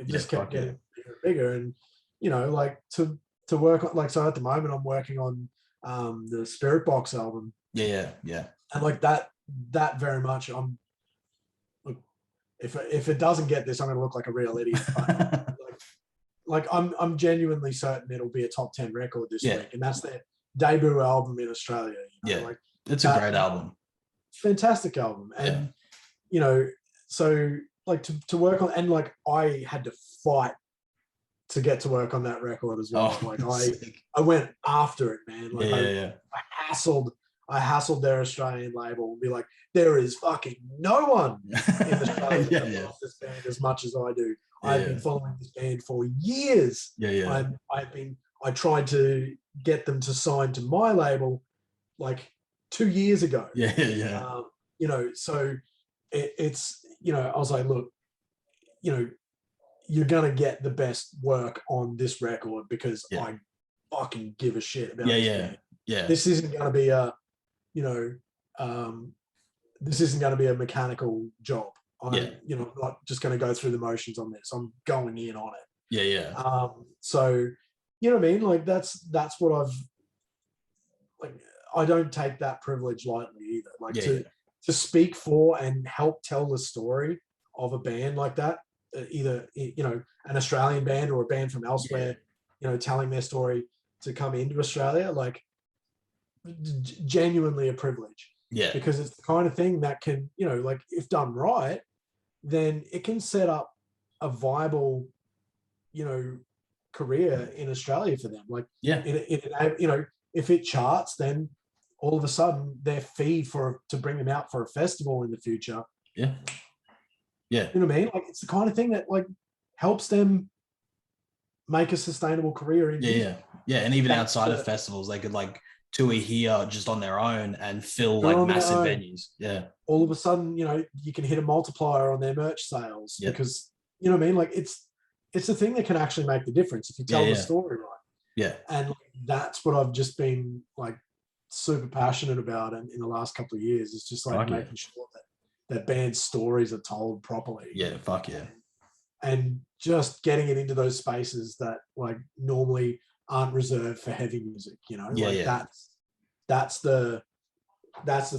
Speaker 2: just kept getting bigger and bigger, and you know, like to work on, like, so at the moment I'm working on the Spirit Box album. And like that very much, if it doesn't get this, I'm going to look like a real idiot. But like I'm genuinely certain it'll be a top 10 record this week, and that's their debut album in Australia. You know? Like,
Speaker 1: it's a great album,
Speaker 2: fantastic album, and you know, so like to work on, and like I had to fight to get to work on that record as well. Like I went after it, man. Like I hassled their Australian label and be like, there is fucking no one in Australia that loves this band as much as I do. I've been following this band for years. I tried to get them to sign to my label like 2 years ago. You know, so it's, you know, I was like, look, you know, you're going to get the best work on this record because I fucking give a shit about this band. This isn't going to be a, you know, this isn't going to be a mechanical job. You know, I'm not just going to go through the motions on this. I'm going in on it. So, you know what I mean? Like that's what I've, like, I don't take that privilege lightly either. Like to speak for and help tell the story of a band like that, either, you know, an Australian band or a band from elsewhere, you know, telling their story to come into Australia, like genuinely a privilege. Because it's the kind of thing that can, you know, like if done right, then it can set up a viable, you know, career in Australia for them. Like, it you know, if it charts, then all of a sudden their fee to bring them out for a festival in the future. You know what I mean? Like, it's the kind of thing that like helps them make a sustainable career in music.
Speaker 1: And even outside of festivals, they could like tour here just on their own and fill like massive venues.
Speaker 2: All of a sudden, you know, you can hit a multiplier on their merch sales because, you know what I mean? Like it's the thing that can actually make the difference if you tell the story right. And like, that's what I've just been like super passionate about in the last couple of years. It's just like making sure that band stories are told properly. And just getting it into those spaces that like normally aren't reserved for heavy music, you know. That's the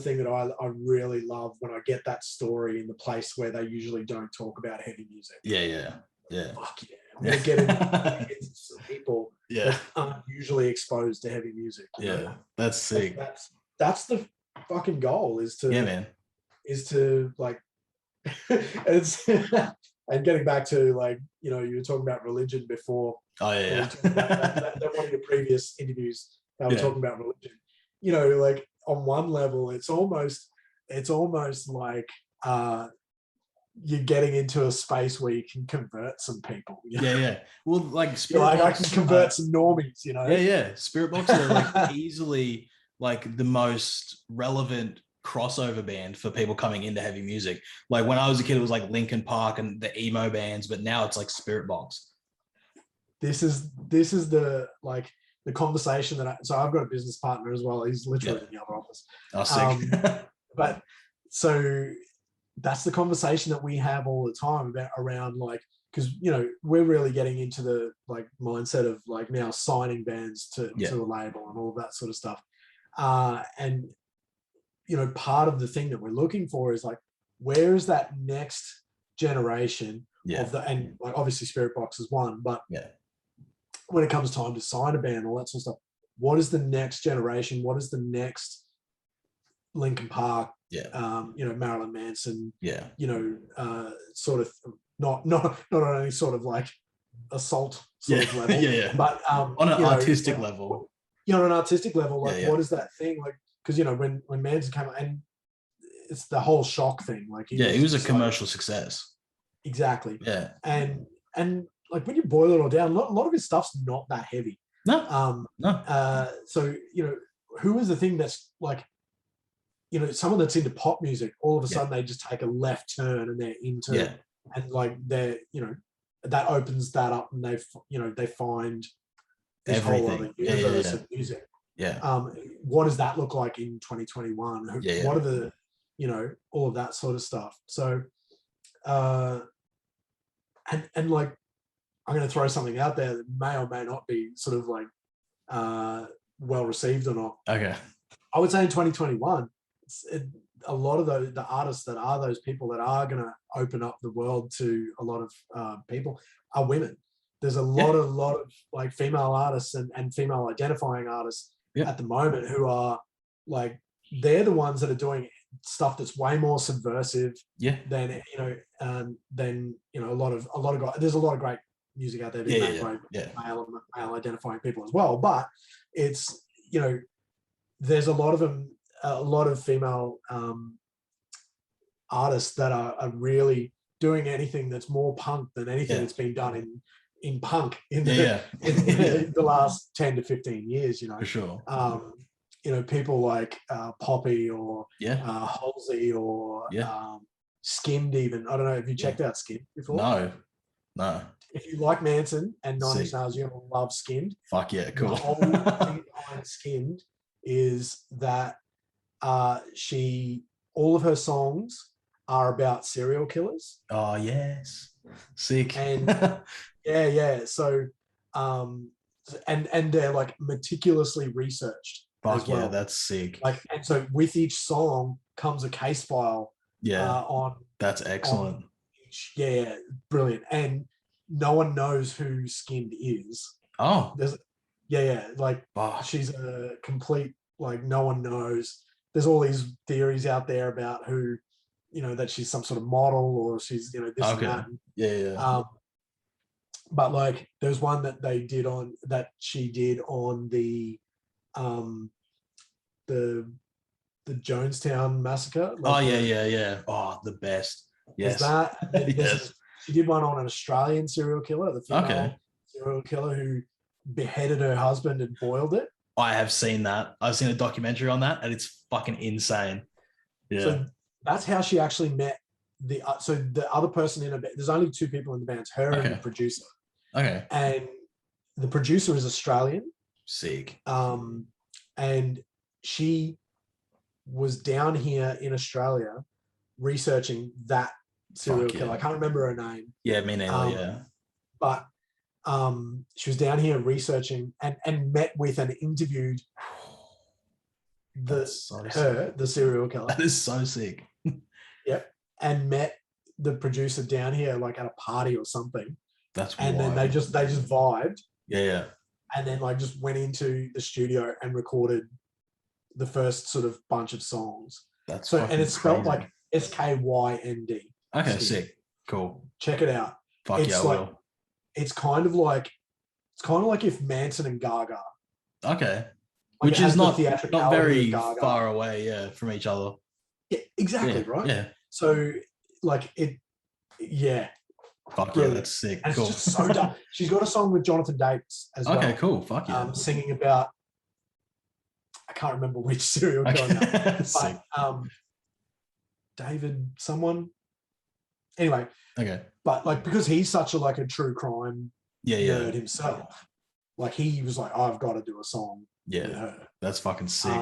Speaker 2: thing that I really love, when I get that story in the place where they usually don't talk about heavy music. Fuck yeah. I'm gonna get into some people that aren't usually exposed to heavy music.
Speaker 1: You know? That's sick.
Speaker 2: That's the fucking goal, is to is to like it's And getting back to like, you know, you were talking about religion before.
Speaker 1: Oh yeah.
Speaker 2: That one of your previous interviews, I was talking about religion. You know, like on one level, it's almost like you're getting into a space where you can convert some people. You know?
Speaker 1: Yeah. Well, like
Speaker 2: I can convert some normies, you know?
Speaker 1: Yeah. Spiritbox are like easily like the most relevant crossover band for people coming into heavy music. Like when I was a kid, it was like Linkin Park and the emo bands, but now it's like Spiritbox.
Speaker 2: This is the like the conversation so I've got a business partner as well. He's literally in the other office.
Speaker 1: Oh, sick.
Speaker 2: But so that's the conversation that we have all the time about around like, because you know we're really getting into the like mindset of like now signing bands to a label and all of that sort of stuff. And you know, part of the thing that we're looking for is like, where is that next generation of and like obviously Spiritbox is one, but when it comes time to sign a band, all that sort of stuff, what is the next generation? What is the next Linkin Park? You know, Marilyn Manson. You know, sort of not on any sort of like assault sort of level, but
Speaker 1: on an artistic level.
Speaker 2: You know, on an artistic level, like what is that thing like? Because you know, when Manson came out, and it's the whole shock thing. Like,
Speaker 1: he was a commercial success.
Speaker 2: Exactly.
Speaker 1: Yeah.
Speaker 2: And like when you boil it all down, a lot of his stuff's not that heavy.
Speaker 1: No.
Speaker 2: So you know, who is the thing that's like, you know, someone that's into pop music, all of a sudden they just take a left turn and they're into and like they're, you know, that opens that up and they find this
Speaker 1: everything.
Speaker 2: Whole other universe of music. What does that look like in 2021? What are the, you know, all of that sort of stuff. So and like I'm going to throw something out there that may or may not be sort of like well received or not.
Speaker 1: Okay.
Speaker 2: I would say in 2021, a lot of the artists that are those people that are going to open up the world to a lot of people are women. There's a lot of like female artists and female identifying artists at the moment who are like, they're the ones that are doing stuff that's way more subversive than, you know, a lot of guys. There's a lot of great music out there being made by male identifying people as well, but it's, you know, there's a lot of them, a lot of female artists that are really doing anything that's more punk than anything that's been done in punk in the last 10 to 15 years, you know.
Speaker 1: For sure.
Speaker 2: You know, people like Poppy or Halsey or Skinned even. I don't know, have you checked out Skinned before?
Speaker 1: No.
Speaker 2: If you like Manson and Nine Inch Nails, you're going to love Skinned.
Speaker 1: Fuck yeah, cool.
Speaker 2: The whole thing behind Skinned is that all of her songs are about serial killers.
Speaker 1: Oh yes, sick.
Speaker 2: And so and they're like meticulously researched.
Speaker 1: Fuck yeah, that's sick.
Speaker 2: Like, and so with each song comes a case file. On
Speaker 1: that's excellent.
Speaker 2: On each, brilliant. And no one knows who Skinned is.
Speaker 1: Oh,
Speaker 2: there's like she's a complete, like, no one knows. There's all these theories out there about who, you know, that she's some sort of model or she's, you know, this and that. But like there's one that she did on the Jonestown massacre.
Speaker 1: Like oh, the best. Yes.
Speaker 2: Yes. She did one on an Australian serial killer, the female serial killer who beheaded her husband and boiled it.
Speaker 1: I have seen that. I've seen a documentary on that, and it's fucking insane. Yeah.
Speaker 2: So that's how she actually met the other person in a band. There's only two people in the band, her and the producer.
Speaker 1: Okay.
Speaker 2: And the producer is Australian.
Speaker 1: Sick.
Speaker 2: And she was down here in Australia researching that serial killer. I can't remember her name.
Speaker 1: Yeah, me neither.
Speaker 2: But she was down here researching and met with and interviewed the serial killer.
Speaker 1: That is so sick.
Speaker 2: Yep. And met the producer down here like at a party or something.
Speaker 1: That's
Speaker 2: and
Speaker 1: wild.
Speaker 2: Then they just vibed.
Speaker 1: Yeah. And
Speaker 2: then like just went into the studio and recorded the first sort of bunch of songs.
Speaker 1: That's
Speaker 2: so, and it's spelled like SKYND.
Speaker 1: Okay, sick. Cool.
Speaker 2: Check it out.
Speaker 1: Fuck
Speaker 2: It's
Speaker 1: yeah, I
Speaker 2: like
Speaker 1: will.
Speaker 2: it's kind of like if Manson and Gaga,
Speaker 1: Okay.
Speaker 2: like it
Speaker 1: Which is
Speaker 2: has the
Speaker 1: not
Speaker 2: theatricality of
Speaker 1: very
Speaker 2: Gaga.
Speaker 1: far away, yeah, from each other.
Speaker 2: Yeah, exactly
Speaker 1: Yeah,
Speaker 2: right.
Speaker 1: yeah.
Speaker 2: So like it, yeah,
Speaker 1: Fuck yeah,
Speaker 2: brilliant.
Speaker 1: that's sick.
Speaker 2: And it's
Speaker 1: Cool.
Speaker 2: just so dumb. She's got a song with Jonathan Davis as
Speaker 1: Okay,
Speaker 2: well,
Speaker 1: cool. Fuck yeah.
Speaker 2: singing about, I can't remember which serial killer now,
Speaker 1: Okay. Sick.
Speaker 2: but David someone. Anyway,
Speaker 1: Okay.
Speaker 2: but like because he's such a true crime
Speaker 1: Yeah,
Speaker 2: nerd
Speaker 1: yeah.
Speaker 2: himself, like he was like, I've got to do a song with
Speaker 1: Yeah.
Speaker 2: her.
Speaker 1: That's fucking sick.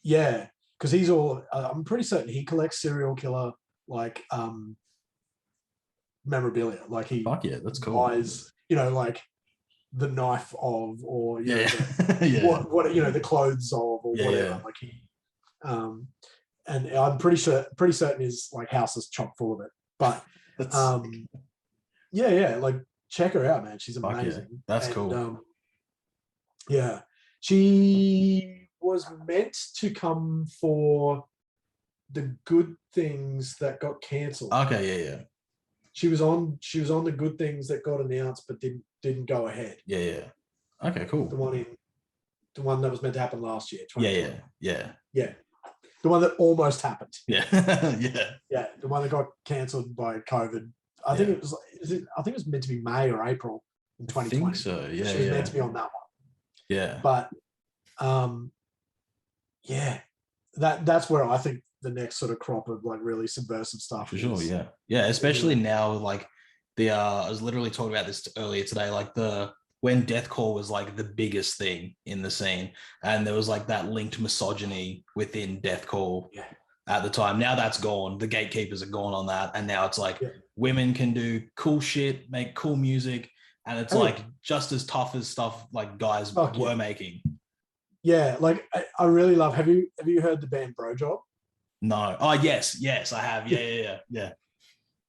Speaker 2: Yeah, because he's all. I'm pretty certain he collects serial killer like memorabilia. Like he
Speaker 1: Fuck yeah, that's cool.
Speaker 2: buys, like the knife of, or
Speaker 1: Yeah,
Speaker 2: the,
Speaker 1: yeah.
Speaker 2: what the clothes of, or
Speaker 1: Yeah,
Speaker 2: whatever.
Speaker 1: yeah.
Speaker 2: Like he, and I'm pretty certain his like house is chock full of it. But
Speaker 1: That's
Speaker 2: yeah, like check her out, man. She's
Speaker 1: fuck yeah.
Speaker 2: amazing.
Speaker 1: That's
Speaker 2: And,
Speaker 1: cool.
Speaker 2: yeah, she was meant to come for the Good Things that got cancelled.
Speaker 1: Okay, yeah, yeah.
Speaker 2: She was on the Good Things that got announced but didn't go ahead.
Speaker 1: Yeah, yeah. Okay, cool.
Speaker 2: The one that was meant to happen last year.
Speaker 1: Yeah.
Speaker 2: The one that almost happened.
Speaker 1: Yeah. Yeah.
Speaker 2: Yeah, the one that got cancelled by COVID. I think it was meant to be May or April in 2020.
Speaker 1: I think so. Yeah.
Speaker 2: She was meant to be on that one.
Speaker 1: Yeah.
Speaker 2: But yeah, that's where I think the next sort of crop of like really subversive stuff.
Speaker 1: For sure, yeah. Yeah, especially now, like I was literally talking about this earlier today, like when deathcore was like the biggest thing in the scene, and there was like that linked misogyny within deathcore at the time. Now that's gone. The gatekeepers are gone on that, and now it's like women can do cool shit, make cool music, and it's like just as tough as stuff like guys were making.
Speaker 2: Yeah, like I really love. Have you heard the band Bro Job?
Speaker 1: No. Oh yes, I have. Yeah.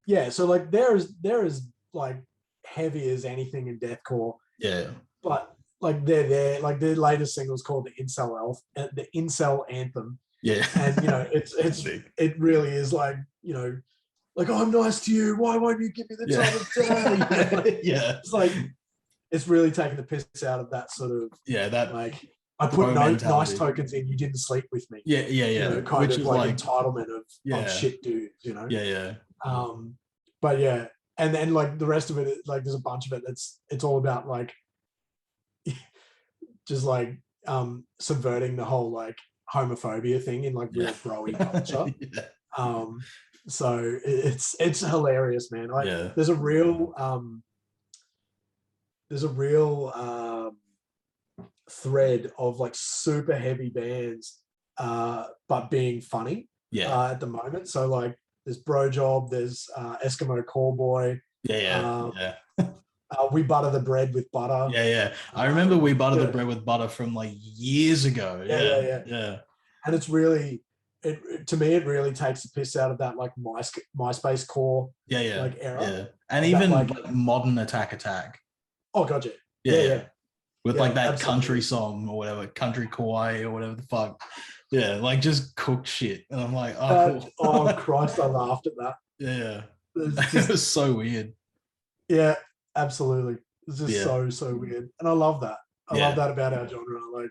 Speaker 2: Yeah. So like there is like heavy as anything in deathcore.
Speaker 1: Yeah.
Speaker 2: But like they're there. Like their latest single is called the Incel Anthem.
Speaker 1: Yeah.
Speaker 2: And it really is like, like, oh, I'm nice to you. Why won't you give me the time of day?
Speaker 1: Yeah.
Speaker 2: It's like it's really taking the piss out of that sort of
Speaker 1: that
Speaker 2: like I put no nice tokens in. You didn't sleep with me.
Speaker 1: Yeah.
Speaker 2: Kind of like entitlement of shit dudes.
Speaker 1: Yeah.
Speaker 2: But yeah, and then like the rest of it, like there's a bunch of it that's it's all about like just like subverting the whole like homophobia thing in like real broy culture. So it's hilarious, man. There's a real thread of like super heavy bands but being funny at the moment. So like there's Bro Job, there's Eskimo Callboy. We butter the bread with butter.
Speaker 1: Yeah. I remember we butter the bread with butter from like years ago. Yeah.
Speaker 2: And it's really to me it really takes the piss out of that like MySpace core like era.
Speaker 1: Yeah. And even like modern Attack.
Speaker 2: Oh god,
Speaker 1: yeah. With like that country song or whatever, country kawaii or whatever the fuck. Yeah, like just cooked shit. And I'm like, cool.
Speaker 2: Oh Christ, I laughed at that.
Speaker 1: Yeah. It was so weird.
Speaker 2: Yeah, absolutely. It's just so weird. And I love that. I love that about our genre. Like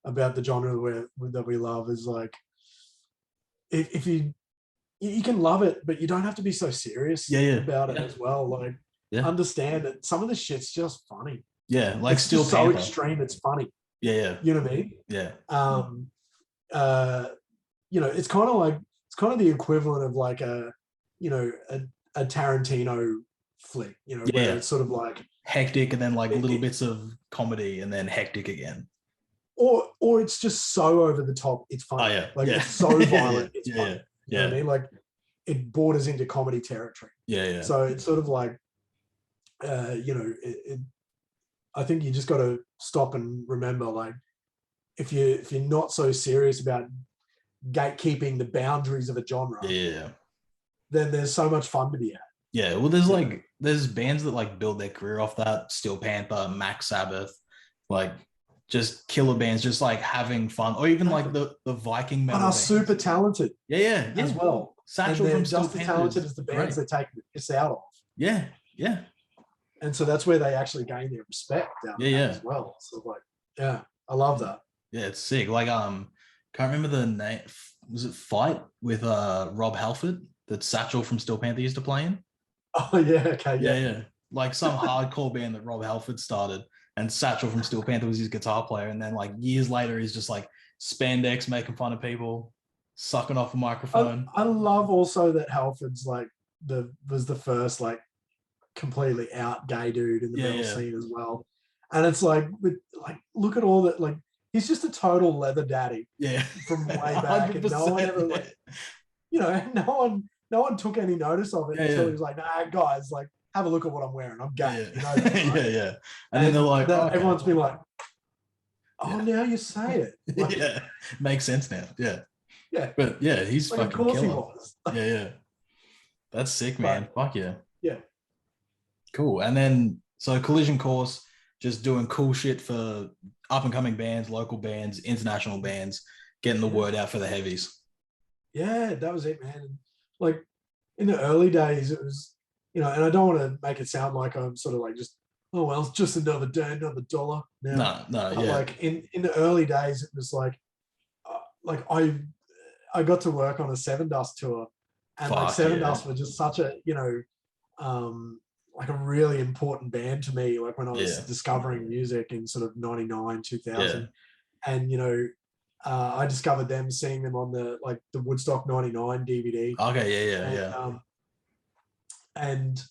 Speaker 2: about the genre that we love is like if you can love it, but you don't have to be so serious about it as well. Like understand that some of the shit's just funny.
Speaker 1: Yeah, like
Speaker 2: it's
Speaker 1: still
Speaker 2: so extreme, it's funny.
Speaker 1: Yeah.
Speaker 2: You know what I mean?
Speaker 1: Yeah.
Speaker 2: It's kind of the equivalent of like a Tarantino flick, where it's sort of like
Speaker 1: hectic and then like little bits of comedy and then hectic again.
Speaker 2: Or it's just so over the top, it's funny. It's so violent, it's funny. You know what I mean? Like it borders into comedy territory.
Speaker 1: Yeah.
Speaker 2: So it's sort of like I think you just got to stop and remember, like, if you're not so serious about gatekeeping the boundaries of a genre, then there's so much fun to be had.
Speaker 1: Yeah, well, there's bands that like build their career off that. Steel Panther, Max Sabbath, like just killer bands, just like having fun, or even like the Viking metal.
Speaker 2: But are super talented.
Speaker 1: Yeah,
Speaker 2: as well.
Speaker 1: Satchel from Steel
Speaker 2: just as
Speaker 1: Panther
Speaker 2: talented
Speaker 1: is
Speaker 2: as the bands
Speaker 1: great.
Speaker 2: they're taking the piss out of.
Speaker 1: Yeah, yeah,
Speaker 2: And so that's where they actually gain their respect down there as well. So like, yeah, I love that.
Speaker 1: Yeah, it's sick. Like, can't remember the name. Was it Fight with Rob Halford that Satchel from Steel Panther used to play in?
Speaker 2: Oh yeah, okay, yeah.
Speaker 1: Yeah. Like some hardcore band that Rob Halford started, and Satchel from Steel Panther was his guitar player. And then like years later, he's just like spandex making fun of people, sucking off a microphone.
Speaker 2: I love also that Halford's like was the first like completely out gay dude in the metal scene as well. And it's like, look at all that, like, he's just a total leather daddy.
Speaker 1: Yeah.
Speaker 2: From way back. And no one ever, like, you know, no one took any notice of it until he was like, nah, guys, like, have a look at what I'm wearing. I'm gay. You know that, right?
Speaker 1: Yeah. And then they're like, okay.
Speaker 2: Everyone's been like, oh, now you say it. Like,
Speaker 1: yeah. Makes sense now. Yeah.
Speaker 2: Yeah.
Speaker 1: But yeah, he's
Speaker 2: like,
Speaker 1: fucking
Speaker 2: of course
Speaker 1: killer.
Speaker 2: He was.
Speaker 1: Yeah. That's sick, man. Fuck yeah.
Speaker 2: Yeah.
Speaker 1: Cool. And then, so Collision Course, just doing cool shit for up and coming bands, local bands, international bands, getting the word out for the heavies. Yeah,
Speaker 2: that was it, man. Like in the early days, it was, you know, and I don't want to make it sound like I'm sort of like just, oh, well, it's just another day, another dollar.
Speaker 1: No, yeah.
Speaker 2: Like in the early days, it was like I got to work on a Seven Dust tour, and like Seven Dust were just such a, you know, like a really important band to me, like when I was discovering music in sort of 99, 2000. And, you know, I discovered them, seeing them on the Woodstock 99 DVD.
Speaker 1: Okay, yeah.
Speaker 2: And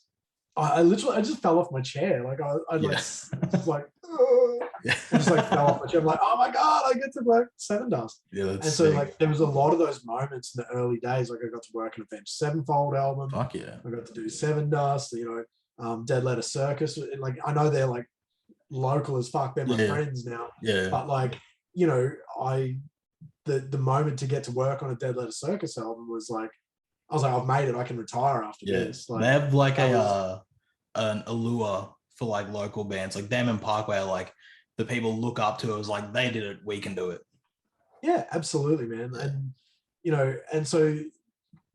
Speaker 2: I just fell off my chair. Like I just like, I just like fell off my chair. I'm like, oh my God, I get to work Seven Dust.
Speaker 1: Yeah,
Speaker 2: and so sick. Like there was a lot of those moments in the early days. Like I got to work on Avenged Sevenfold album.
Speaker 1: Fuck yeah.
Speaker 2: I got to do Seven Dust, you know, Dead Letter Circus. Like I know they're like local as fuck. They're my friends now.
Speaker 1: Yeah.
Speaker 2: But like, you know, the moment to get to work on a Dead Letter Circus album was like, I was like, I've made it. I can retire after this. Like,
Speaker 1: they have like an allure for like local bands, like them and Parkway are like the people look up to. It was like, they did it, we can do it. Yeah, absolutely, man. And you know, and so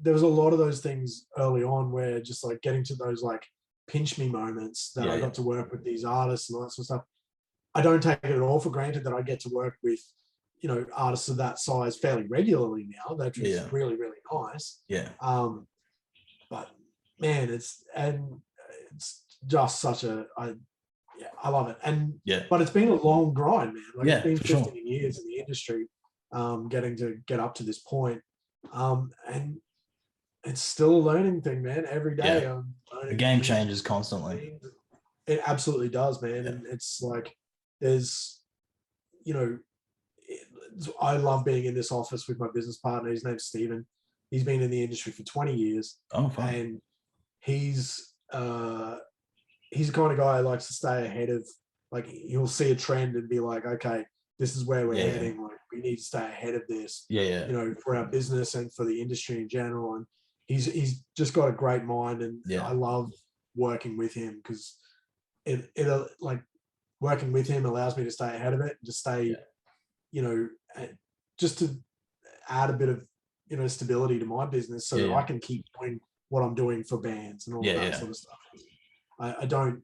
Speaker 1: there was a lot of those things early on where just like getting to those like pinch me moments that I got to work with these artists and all that sort of stuff. I don't take it at all for granted that I get to work with, you know, artists of that size fairly regularly now. That's really, really nice. Yeah.
Speaker 2: But man, it's just such I love it. And but it's been a long grind, man. Like it's been 15 years in the industry, getting to get up to this point. And it's still a learning thing, man. Every day I'm learning.
Speaker 1: The game changes constantly.
Speaker 2: It absolutely does, man. And it's like there's, you know, I love being in this office with my business partner. His name's Steven. He's been in the industry for 20 years.
Speaker 1: Oh, fun.
Speaker 2: And he's the kind of guy who likes to stay ahead of, like, he'll see a trend and be like, okay, this is where we're heading. Like, we need to stay ahead of this, you know, for our business and for the industry in general. And he's just got a great mind. And I love working with him because it like working with him allows me to stay ahead of it and just stay, you know, just to add a bit of, you know, stability to my business so that I can keep doing what I'm doing for bands and all that sort of stuff. I don't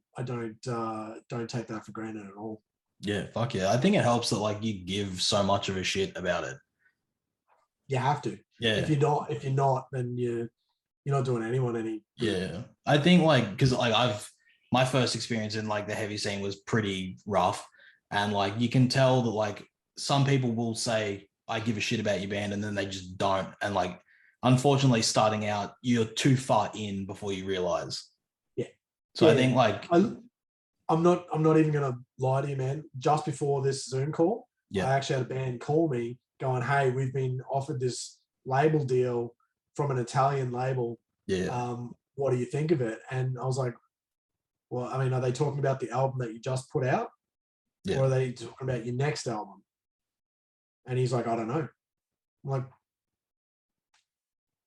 Speaker 2: take that for granted at all.
Speaker 1: Yeah, fuck yeah. I think it helps that like you give so much of a shit about it.
Speaker 2: You have to. Yeah. If you're not, then you're not doing anyone any.
Speaker 1: Yeah. I think like, because like my first experience in like the heavy scene was pretty rough. And like you can tell that like some people will say, I give a shit about your band, and then they just don't. And like, unfortunately, starting out, you're too far in before you realize.
Speaker 2: Yeah.
Speaker 1: So I think like
Speaker 2: I'm not even gonna lie to you, man. Just before this Zoom call, I actually had a band call me going, "Hey, we've been offered this label deal from an Italian label. What do you think of it?" And I was like, "Well, I mean, are they talking about the album that you just put out, or are they talking about your next album?" And he's like, "I don't know." I'm like,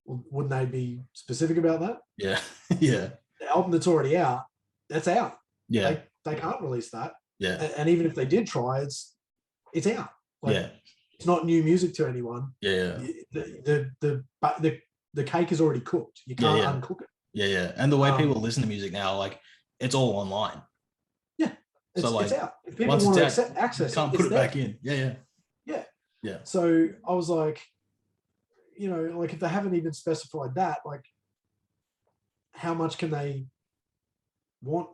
Speaker 2: well, wouldn't they be specific about that?
Speaker 1: Yeah. Yeah.
Speaker 2: The album that's already out, that's out.
Speaker 1: Yeah.
Speaker 2: They can't release that.
Speaker 1: Yeah.
Speaker 2: And even if they did try, it's out. Like, it's not new music to anyone.
Speaker 1: Yeah.
Speaker 2: The the cake is already cooked. You can't uncook it.
Speaker 1: Yeah. And the way people listen to music now, like it's all online.
Speaker 2: Yeah. It's,
Speaker 1: so like,
Speaker 2: it's out. If people want to access
Speaker 1: you can't put it back in. Yeah.
Speaker 2: So I was like, you know, like if they haven't even specified that, like how much can they want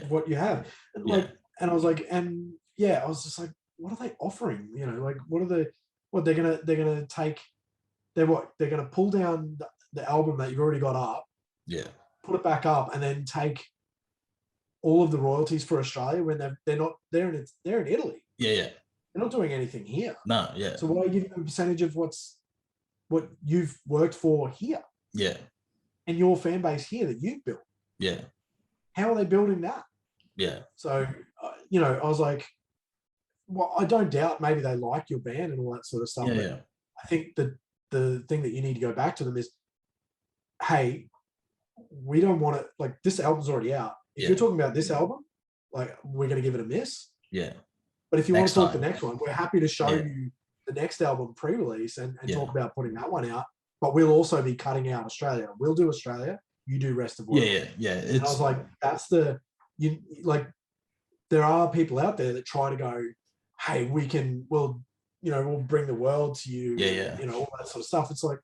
Speaker 2: what you have? And like, and I was like, and I was just like, what are they offering? You know, like they're gonna take, they're gonna pull down the album that you've already got up, put it back up, and then take all of the royalties for Australia when they're in Italy. They're not doing anything here.
Speaker 1: No,
Speaker 2: So why are you giving them a percentage of what you've worked for here? And your fan base here that you've built. How are they building that? So, you know, I was like, well, I don't doubt maybe they like your band and all that sort of stuff. But I think that the thing that you need to go back to them is, hey, we don't want it, like this album's already out. If you're talking about this album, like we're going to give it a miss. But if you want to talk the next one, we're happy to show you the next album pre-release and talk about putting that one out. But we'll also be cutting out Australia. We'll do Australia. You do rest of the world. And I was like, there are people out there that try to go, hey, we'll bring the world to you. You know, all that sort of stuff. It's like,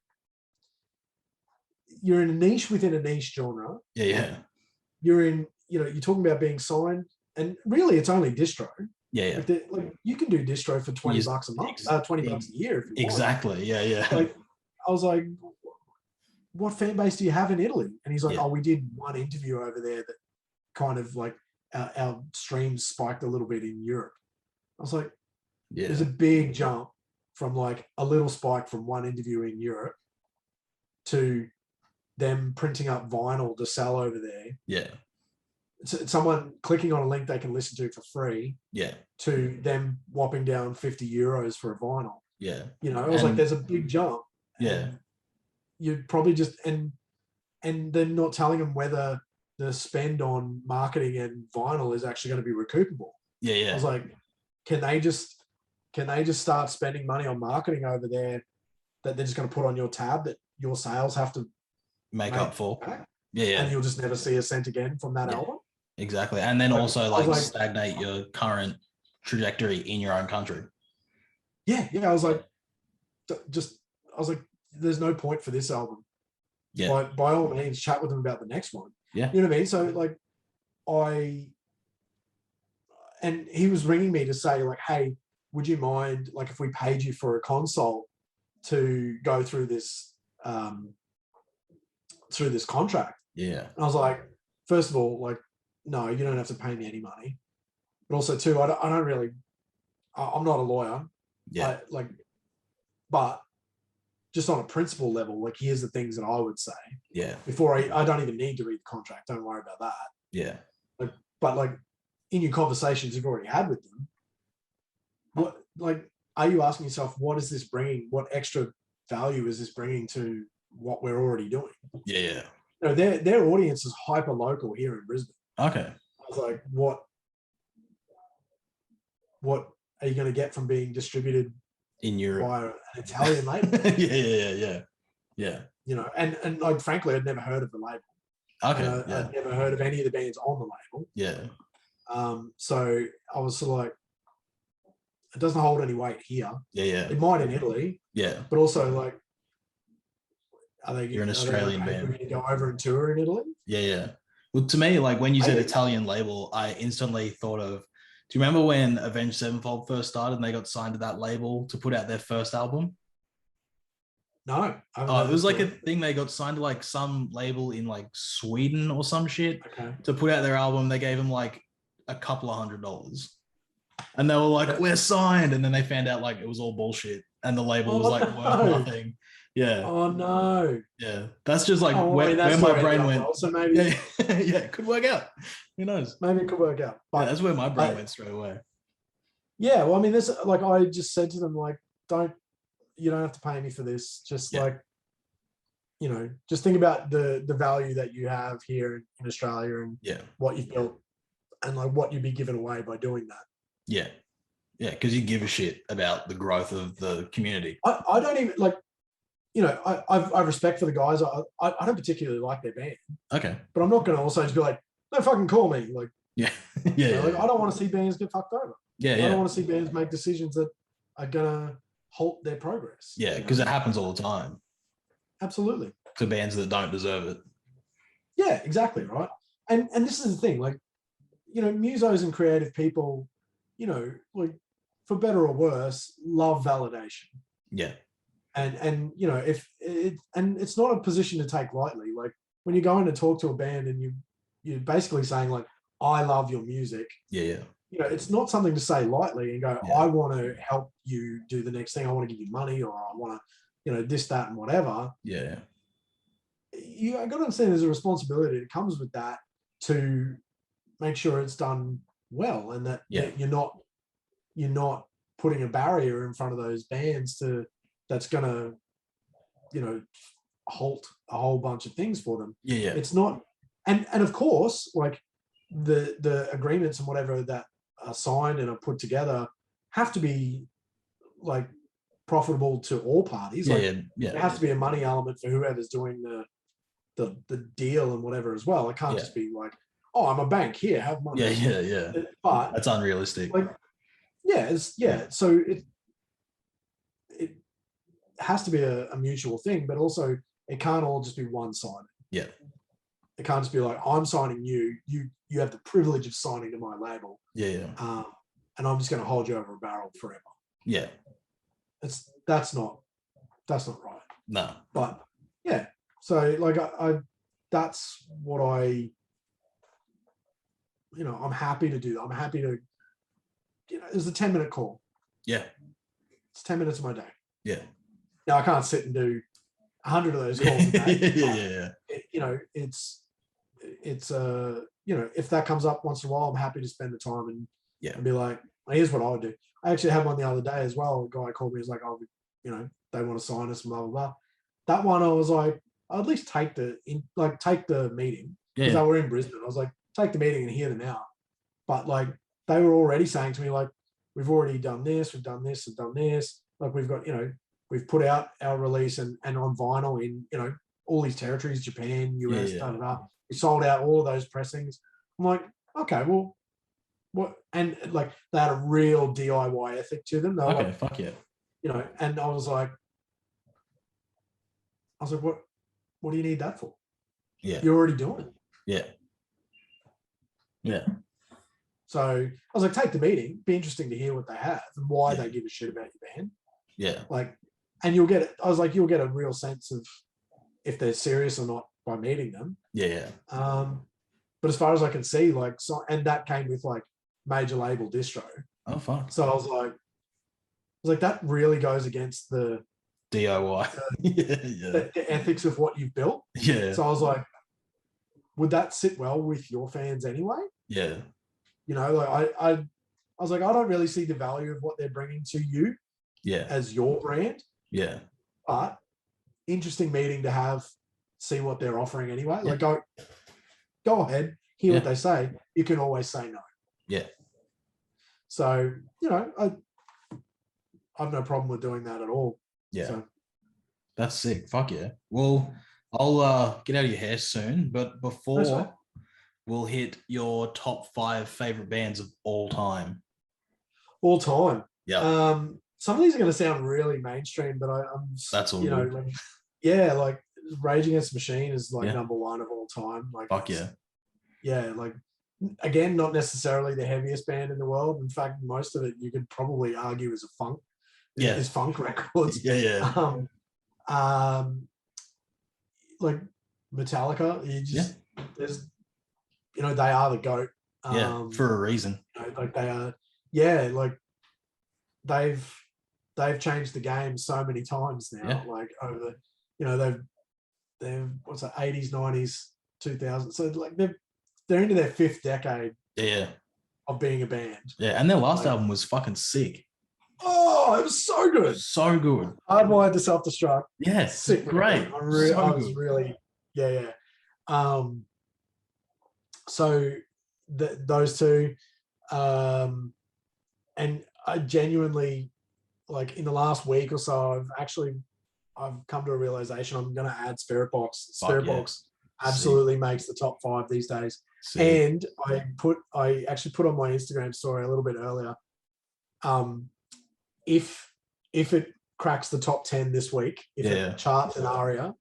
Speaker 2: you're in a niche within a niche genre. You're in, you know, you're talking about being signed, and really it's only distro. Like you can do distro for $20 a month, $20 a year if you want. Like, I was like, what fan base do you have in Italy? And he's like, oh, we did one interview over there that kind of like our streams spiked a little bit in Europe. I was like, there's a big jump from like a little spike from one interview in Europe to them printing up vinyl to sell over there. Someone clicking on a link they can listen to for free. To them whopping down €50 for a vinyl. You know, I was like, there's a big jump. You'd probably just and then not telling them whether the spend on marketing and vinyl is actually going to be recoupable. I was like, can they just start spending money on marketing over there that they're just going to put on your tab that your sales have to
Speaker 1: make up for?
Speaker 2: And you'll just never see a cent again from that album.
Speaker 1: Exactly. And then also like stagnate your current trajectory in your own country. I was like, there's no point for this album. By all means, chat with them about the next one. You know what I mean? So like, and he was ringing me to say like, hey, would you mind like if we paid you for a consult to go through this contract? And I was like, first of all, like, no, you don't have to pay me any money. But also too, I don't really, I'm not a lawyer. But just on a principle level, like here's the things that I would say. Before I don't even need to read the contract. Don't worry about that. But like in your conversations you've already had with them, what, like, are you asking yourself, what is this bringing? What extra value is this bringing to what we're already doing? You know, their audience is hyper local here in Brisbane. I was like, what are you going to get from being distributed in Europe
Speaker 2: by an Italian label? You know, and like frankly, I'd never heard of the label. I'd never heard of any of the bands on the label. So I was sort of like, it doesn't hold any weight here. It might in Italy. But also like, you're an Australian band. We're going to go over and tour in Italy.
Speaker 1: Well, to me, like when you said Italian label, I instantly thought of, do you remember when Avenged Sevenfold first started and they got signed to that label to put out their first album?
Speaker 2: No.
Speaker 1: It was like a thing. They got signed to like some label in like Sweden or some shit to put out their album. They gave them like a couple of $100. And they were like, we're signed. And then they found out like it was all bullshit. And the label was like worth nothing.
Speaker 2: Oh no.
Speaker 1: That's just like where my brain went.
Speaker 2: So maybe
Speaker 1: it could work out. Who knows?
Speaker 2: Maybe it could work out. But
Speaker 1: that's where my brain went straight away.
Speaker 2: Well, I mean, this, like, I just said to them, like, you don't have to pay me for this. Just like, you know, just think about the value that you have here in Australia and what you've built and like what you'd be giving away by doing that.
Speaker 1: Because you give a shit about the growth of the community.
Speaker 2: I don't even like. you know, I've respect for the guys. I don't particularly like their band.
Speaker 1: Okay.
Speaker 2: But I'm not going to also just be like, no, fucking call me. Like,
Speaker 1: yeah,
Speaker 2: like, I don't want to see bands get fucked over.
Speaker 1: Yeah,
Speaker 2: I don't want to see bands make decisions that are going to halt their progress.
Speaker 1: Yeah, because it happens all the time.
Speaker 2: Absolutely.
Speaker 1: To bands that don't deserve it.
Speaker 2: Yeah, exactly, right? And this is the thing, like, you know, musos and creative people, you know, like, for better or worse, love validation.
Speaker 1: Yeah.
Speaker 2: And you know, if it, and it's not a position to take lightly. Like, when you go in to talk to a band and you're basically saying like, I love your music.
Speaker 1: Yeah.
Speaker 2: You know, it's not something to say lightly and go,
Speaker 1: Yeah.
Speaker 2: I want to help you do the next thing. I want to give you money, or I want to, you know, this, that, and whatever.
Speaker 1: Yeah.
Speaker 2: You got to understand there's a responsibility that comes with that to make sure it's done well, and that you're not putting a barrier in front of those bands that's going to, you know, halt a whole bunch of things for them.
Speaker 1: Yeah.
Speaker 2: It's not, and of course, like the agreements and whatever that are signed and are put together have to be like profitable to all parties. There has to be a money element for whoever's doing the deal and whatever as well. It can't just be like, oh, I'm a bank, here, have money.
Speaker 1: Yeah.
Speaker 2: But
Speaker 1: that's unrealistic.
Speaker 2: Like, so it has to be a mutual thing, but also it can't all just be one-sided.
Speaker 1: Yeah.
Speaker 2: It can't just be like, I'm signing you have the privilege of signing to my label.
Speaker 1: Yeah.
Speaker 2: And I'm just going to hold you over a barrel forever.
Speaker 1: Yeah.
Speaker 2: That's not right.
Speaker 1: No.
Speaker 2: But yeah, so like I that's what I'm happy to do. I'm happy to, it's a 10-minute call.
Speaker 1: Yeah.
Speaker 2: It's 10 minutes of my day.
Speaker 1: Yeah.
Speaker 2: Now I can't sit and do 100 of those calls a day.
Speaker 1: Yeah.
Speaker 2: It's if that comes up once in a while, I'm happy to spend the time and be like, here's what I would do. I actually had one the other day as well. A guy called me, he's like, oh, they want to sign us, blah, blah, blah. That one, I was like, I'll at least take the meeting. Because they were in Brisbane. I was like, take the meeting and hear them out. But like, they were already saying to me, like, we've already done this, we've done this, we've done this. Like, we've got, we've put out our release and on vinyl in, all these territories, Japan, US, we sold out all of those pressings. I'm like, okay, well, what? And like, they had a real DIY ethic to them. They were like,
Speaker 1: fuck yeah.
Speaker 2: And I was like, what do you need that for?
Speaker 1: Yeah.
Speaker 2: You're already doing it.
Speaker 1: Yeah. Yeah.
Speaker 2: So I was like, take the meeting. Be interesting to hear what they have and why they give a shit about your band.
Speaker 1: Yeah.
Speaker 2: Like, and you'll get it. I was like, you'll get a real sense of if they're serious or not by meeting them.
Speaker 1: Yeah.
Speaker 2: But as far as I can see, like, so, and that came with like major label distro.
Speaker 1: Oh fuck.
Speaker 2: So I was like, that really goes against the
Speaker 1: DIY.
Speaker 2: The ethics of what you've built.
Speaker 1: Yeah.
Speaker 2: So I was like, would that sit well with your fans anyway?
Speaker 1: Yeah.
Speaker 2: Like I was like, I don't really see the value of what they're bringing to you.
Speaker 1: Yeah.
Speaker 2: As your brand.
Speaker 1: Yeah.
Speaker 2: But interesting meeting to have, see what they're offering anyway. Yeah. Like go ahead, hear what they say. You can always say no.
Speaker 1: Yeah.
Speaker 2: So, I have no problem with doing that at all.
Speaker 1: Yeah.
Speaker 2: So.
Speaker 1: That's sick. Fuck yeah. Well, I'll get out of your hair soon, but before we'll hit your top 5 favorite bands of all time.
Speaker 2: All time.
Speaker 1: Yeah.
Speaker 2: Some of these are going to sound really mainstream, but I'm
Speaker 1: that's all
Speaker 2: good. Like Rage Against the Machine is like number 1 of all time. Like,
Speaker 1: fuck yeah.
Speaker 2: Yeah, like, again, not necessarily the heaviest band in the world. In fact, most of it you could probably argue is a funk.
Speaker 1: Yeah.
Speaker 2: Is funk records.
Speaker 1: Yeah.
Speaker 2: Like Metallica, there's they are the GOAT.
Speaker 1: For a reason.
Speaker 2: Like they are, like they've changed the game so many times now.
Speaker 1: Yeah.
Speaker 2: Like over they've what's that, 80s, 90s, 2000s. So like they're into their 5th decade.
Speaker 1: Yeah.
Speaker 2: Of being a band.
Speaker 1: Yeah, and their last album was fucking sick.
Speaker 2: Oh, it was so good.
Speaker 1: So good.
Speaker 2: Hardwired to Self-Destruct.
Speaker 1: Yes.
Speaker 2: Sick.
Speaker 1: Great.
Speaker 2: I was really, so those two, and I genuinely, like, in the last week or so, I've actually I've come to a realization I'm going to add Spirit Box. Spirit
Speaker 1: yeah.
Speaker 2: Box absolutely makes the top 5 these days.
Speaker 1: Sick.
Speaker 2: And I actually put on my Instagram story a little bit earlier. If it cracks the top 10 this week, if it charts an ARIA,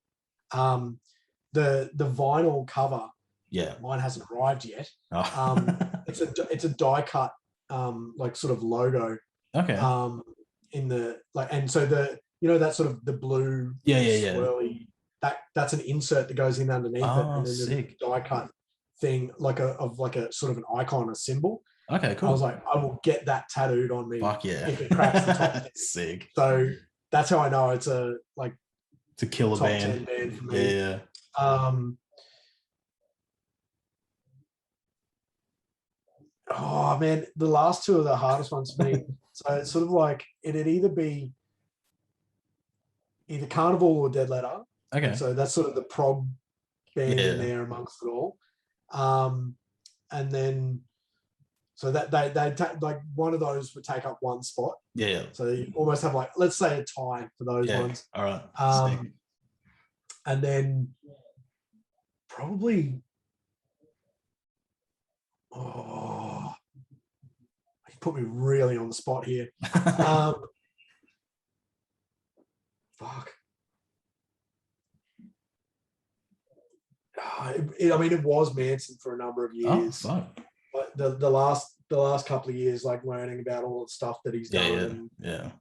Speaker 2: the vinyl cover, mine hasn't arrived yet. It's a die cut like sort of logo.
Speaker 1: Okay.
Speaker 2: In the like, and so the that sort of the blue swirly that's an insert that goes in underneath it, and then there's a die cut thing like a sort of an icon, a symbol.
Speaker 1: Okay, cool.
Speaker 2: I was like, I will get that tattooed on me.
Speaker 1: Fuck yeah.
Speaker 2: If it cracks the top 10.
Speaker 1: Sick.
Speaker 2: So that's how I know it's a
Speaker 1: killer
Speaker 2: top
Speaker 1: band.
Speaker 2: 10 band for me.
Speaker 1: Yeah.
Speaker 2: Oh man, the last two are the hardest ones for me. So it's sort of like it'd either be either Carnival or Dead Letter.
Speaker 1: Okay.
Speaker 2: So that's sort of the prog band in there amongst it all. And then so that they like one of those would take up one spot.
Speaker 1: Yeah.
Speaker 2: So you almost have like, let's say, a tie for those ones.
Speaker 1: All right.
Speaker 2: And then probably you put me really on the spot here. Fuck. It was Manson for a number of years.
Speaker 1: Oh, fuck.
Speaker 2: But the last couple of years, like learning about all the stuff that he's done,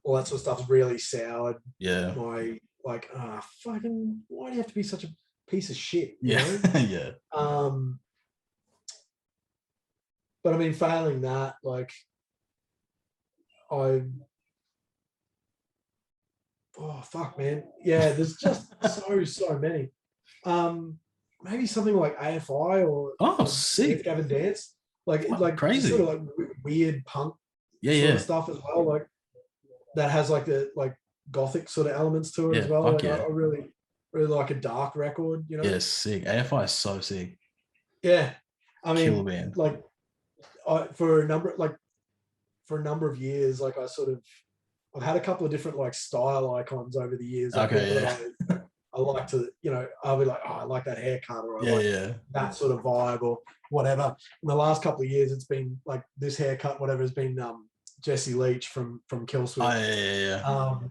Speaker 2: all that sort of stuff has really soured my fucking. Why do you have to be such a piece of shit? You know? But I mean, failing that, like oh fuck, man, there's just so many. Maybe something like AFI or
Speaker 1: sick
Speaker 2: Gavin Dance, like
Speaker 1: crazy,
Speaker 2: sort of like weird punk sort of stuff as well, like that has like the gothic sort of elements to it as well. Like, I really like a dark record, you know.
Speaker 1: Yeah, sick. AFI is so sick.
Speaker 2: Yeah, I mean,
Speaker 1: killer band.
Speaker 2: Like for a number of years, like I've had a couple of different like style icons over the years. I like to, I'll be like, oh, I like that haircut, or I like that sort of vibe, or whatever. In the last couple of years, it's been like this haircut, whatever, has been Jesse Leach from Killswitch.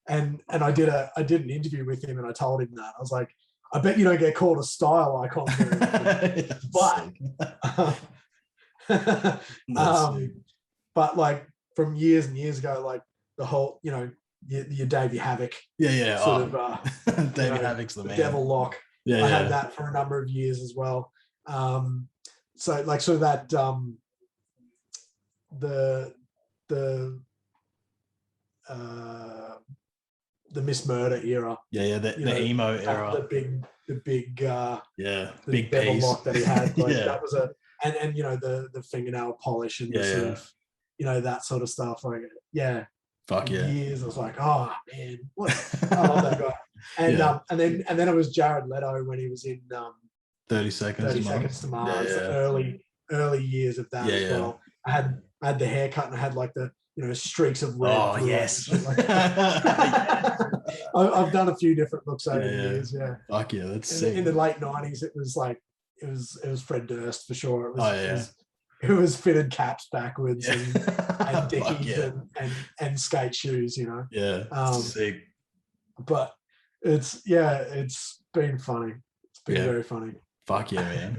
Speaker 2: And I did an interview with him, and I told him that I was like, I bet you don't get called a style icon very often. But like from years and years ago, like the whole, your Davey Havoc, sort of
Speaker 1: Davey Havoc's the man.
Speaker 2: Devil Lock. I had that for a number of years as well. So like sort of that the Miss Murder era.
Speaker 1: The emo era.
Speaker 2: The big
Speaker 1: big
Speaker 2: Devil
Speaker 1: piece.
Speaker 2: Lock that he had. Like, that was and the fingernail polish and the sort of, that sort of stuff. Like
Speaker 1: fuck yeah.
Speaker 2: Years I was like, oh man, what? I love that guy. And then it was Jared Leto when he was in
Speaker 1: 30 Seconds
Speaker 2: to Mars. Early years of that as well. I had the haircut, and I had like the streaks of red.
Speaker 1: Oh yes.
Speaker 2: I've done a few different looks over the years. Yeah.
Speaker 1: Fuck yeah, that's sick.
Speaker 2: In the late 90s, it was like it was Fred Durst for sure. It was fitted caps backwards and Dickies and skate shoes,
Speaker 1: sick.
Speaker 2: But it's been funny. It's been very funny.
Speaker 1: Fuck yeah, man.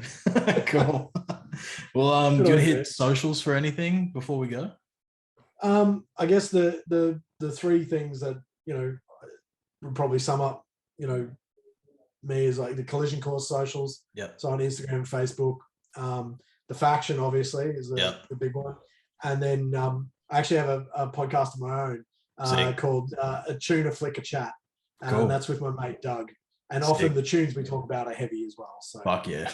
Speaker 1: Cool. Well, do you want to hit socials for anything before we go?
Speaker 2: I guess the three things that would probably sum up me is like the Collision Course socials. So on Instagram, Facebook. The Faction obviously is the big one, and then I actually have a podcast of my own called A Tuna Flicker Chat, and that's with my mate Doug. And often the tunes we talk about are heavy as well. So
Speaker 1: fuck yeah.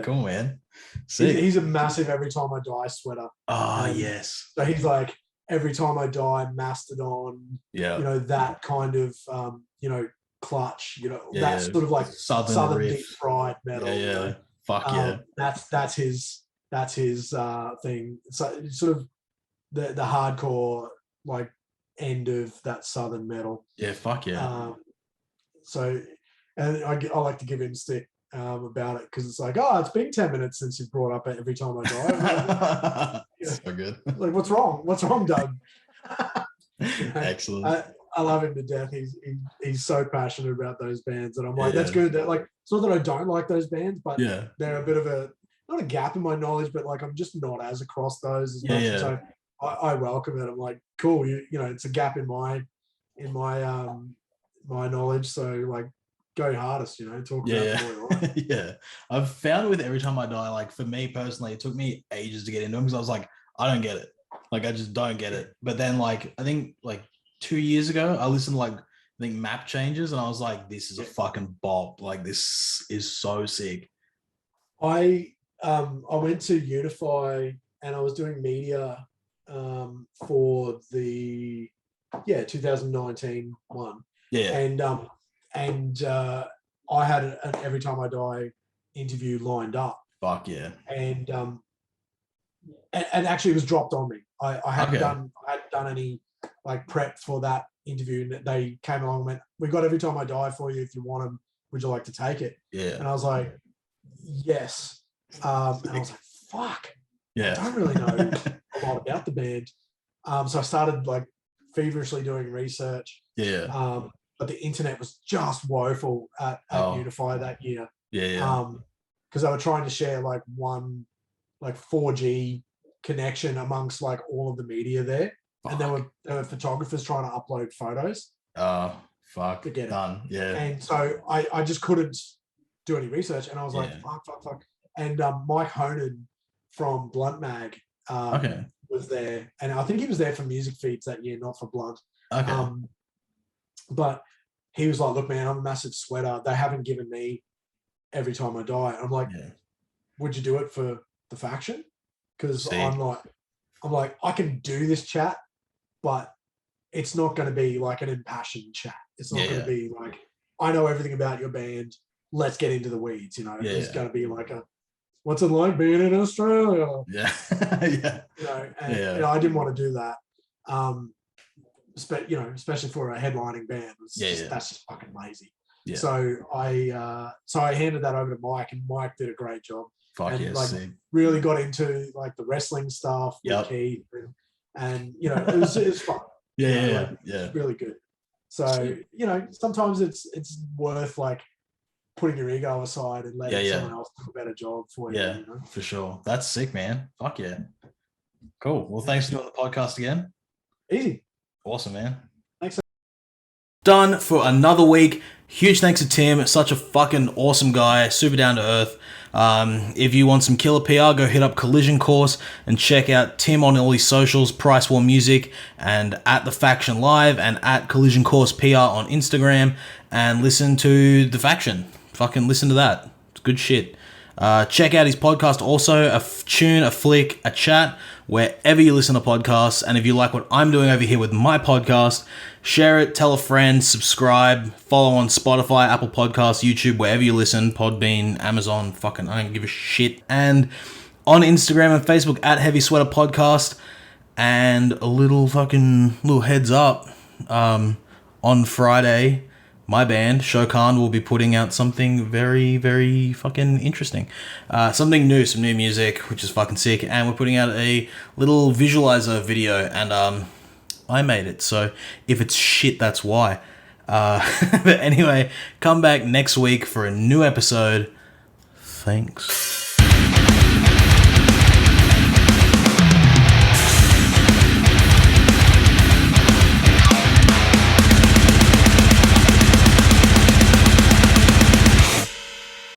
Speaker 1: Cool, man.
Speaker 2: He's a massive Every Time I Die sweater.
Speaker 1: Yes.
Speaker 2: So he's like Every Time I Die, Mastodon. That kind of Clutch. That sort of like southern deep fried metal.
Speaker 1: Fuck yeah.
Speaker 2: That's his thing. So it's sort of the hardcore like end of that southern metal.
Speaker 1: Yeah, fuck yeah.
Speaker 2: So, and I like to give him stick about it because it's like, oh, it's been 10 minutes since you've brought up it every time I die.
Speaker 1: So good.
Speaker 2: Like, what's wrong? What's wrong, Doug?
Speaker 1: Excellent.
Speaker 2: I love him to death. He's so passionate about those bands, and I'm like, that's good. That, like, it's not that I don't like those bands, but they're a bit of a not a gap in my knowledge, but like I'm just not as across those as much. So I welcome it. I'm like, cool. You know, it's a gap in my my knowledge. So like, go hardest. You know, talk about it more. Right?
Speaker 1: Yeah, I've found with Every Time I Die, like for me personally, it took me ages to get into them because I was like, I don't get it. Like I just don't get it. But then like I think like 2 years ago, I listened to like I think Map Changes, and I was like, this is a fucking bop. Like this is so sick.
Speaker 2: I went to Unify and I was doing media for the 2019 one.
Speaker 1: Yeah.
Speaker 2: And I had an Every Time I Die interview lined up.
Speaker 1: Fuck yeah.
Speaker 2: And actually it was dropped on me. I hadn't done any like prep for that interview, and they came along and went, we got Every Time I Die for you. If you want them, would you like to take it?
Speaker 1: Yeah.
Speaker 2: And I was like, yes. And I was like, fuck.
Speaker 1: Yeah.
Speaker 2: I don't really know a lot about the band. So I started like feverishly doing research.
Speaker 1: Yeah.
Speaker 2: But the internet was just woeful at Unify that year.
Speaker 1: Yeah.
Speaker 2: Because they were trying to share like one like 4G connection amongst like all of the media there. Fuck. And there were photographers trying to upload photos.
Speaker 1: Fuck.
Speaker 2: To get
Speaker 1: done.
Speaker 2: it.
Speaker 1: Yeah.
Speaker 2: And so I just couldn't do any research, and I was like, fuck. And Mike Honan from Blunt Mag was there, and I think he was there for Music Feeds that year, not for Blunt.
Speaker 1: Okay.
Speaker 2: But he was like, look, man, I'm a massive sweater. They haven't given me Every Time I Die. And I'm like, would you do it for the Faction? Because I'm like, I can do this chat, but it's not going to be like an impassioned chat. It's not going to be like, I know everything about your band. Let's get into the weeds. You know, it's going to be like what's it like being in Australia?
Speaker 1: Yeah.
Speaker 2: You know, and you know, I didn't want to do that. Especially for a headlining band. That's just fucking lazy. Yeah. So I handed that over to Mike, and Mike did a great job. Really got into like the wrestling stuff with Keith, and you know, it was fun. It's really good. So you know, sometimes it's worth like putting your ego aside and letting someone else do a better job for you.
Speaker 1: Yeah,
Speaker 2: you know?
Speaker 1: For sure. That's sick, man. Fuck yeah. Cool. Well, thanks for doing the podcast again.
Speaker 2: Easy.
Speaker 1: Awesome, man.
Speaker 2: Thanks.
Speaker 1: Done for another week. Huge thanks to Tim. Such a fucking awesome guy. Super down to earth. If you want some killer PR, go hit up Collision Course and check out Tim on all his socials, Price War Music, and at The Faction Live, and at Collision Course PR on Instagram, and listen to The Faction. Fucking listen to that. It's good shit. Check out his podcast also, a tune, a flick, a chat, wherever you listen to podcasts. And if you like what I'm doing over here with my podcast, share it, tell a friend, subscribe, follow on Spotify, Apple Podcasts, YouTube, wherever you listen, Podbean, Amazon, fucking I don't give a shit. And on Instagram and Facebook at Heavy Sweater Podcast. And a little heads up, on Friday, my band, Shokan, will be putting out something very, very fucking interesting. Something new, some new music, which is fucking sick. And we're putting out a little visualizer video, and I made it. So if it's shit, that's why. But anyway, come back next week for a new episode. Thanks.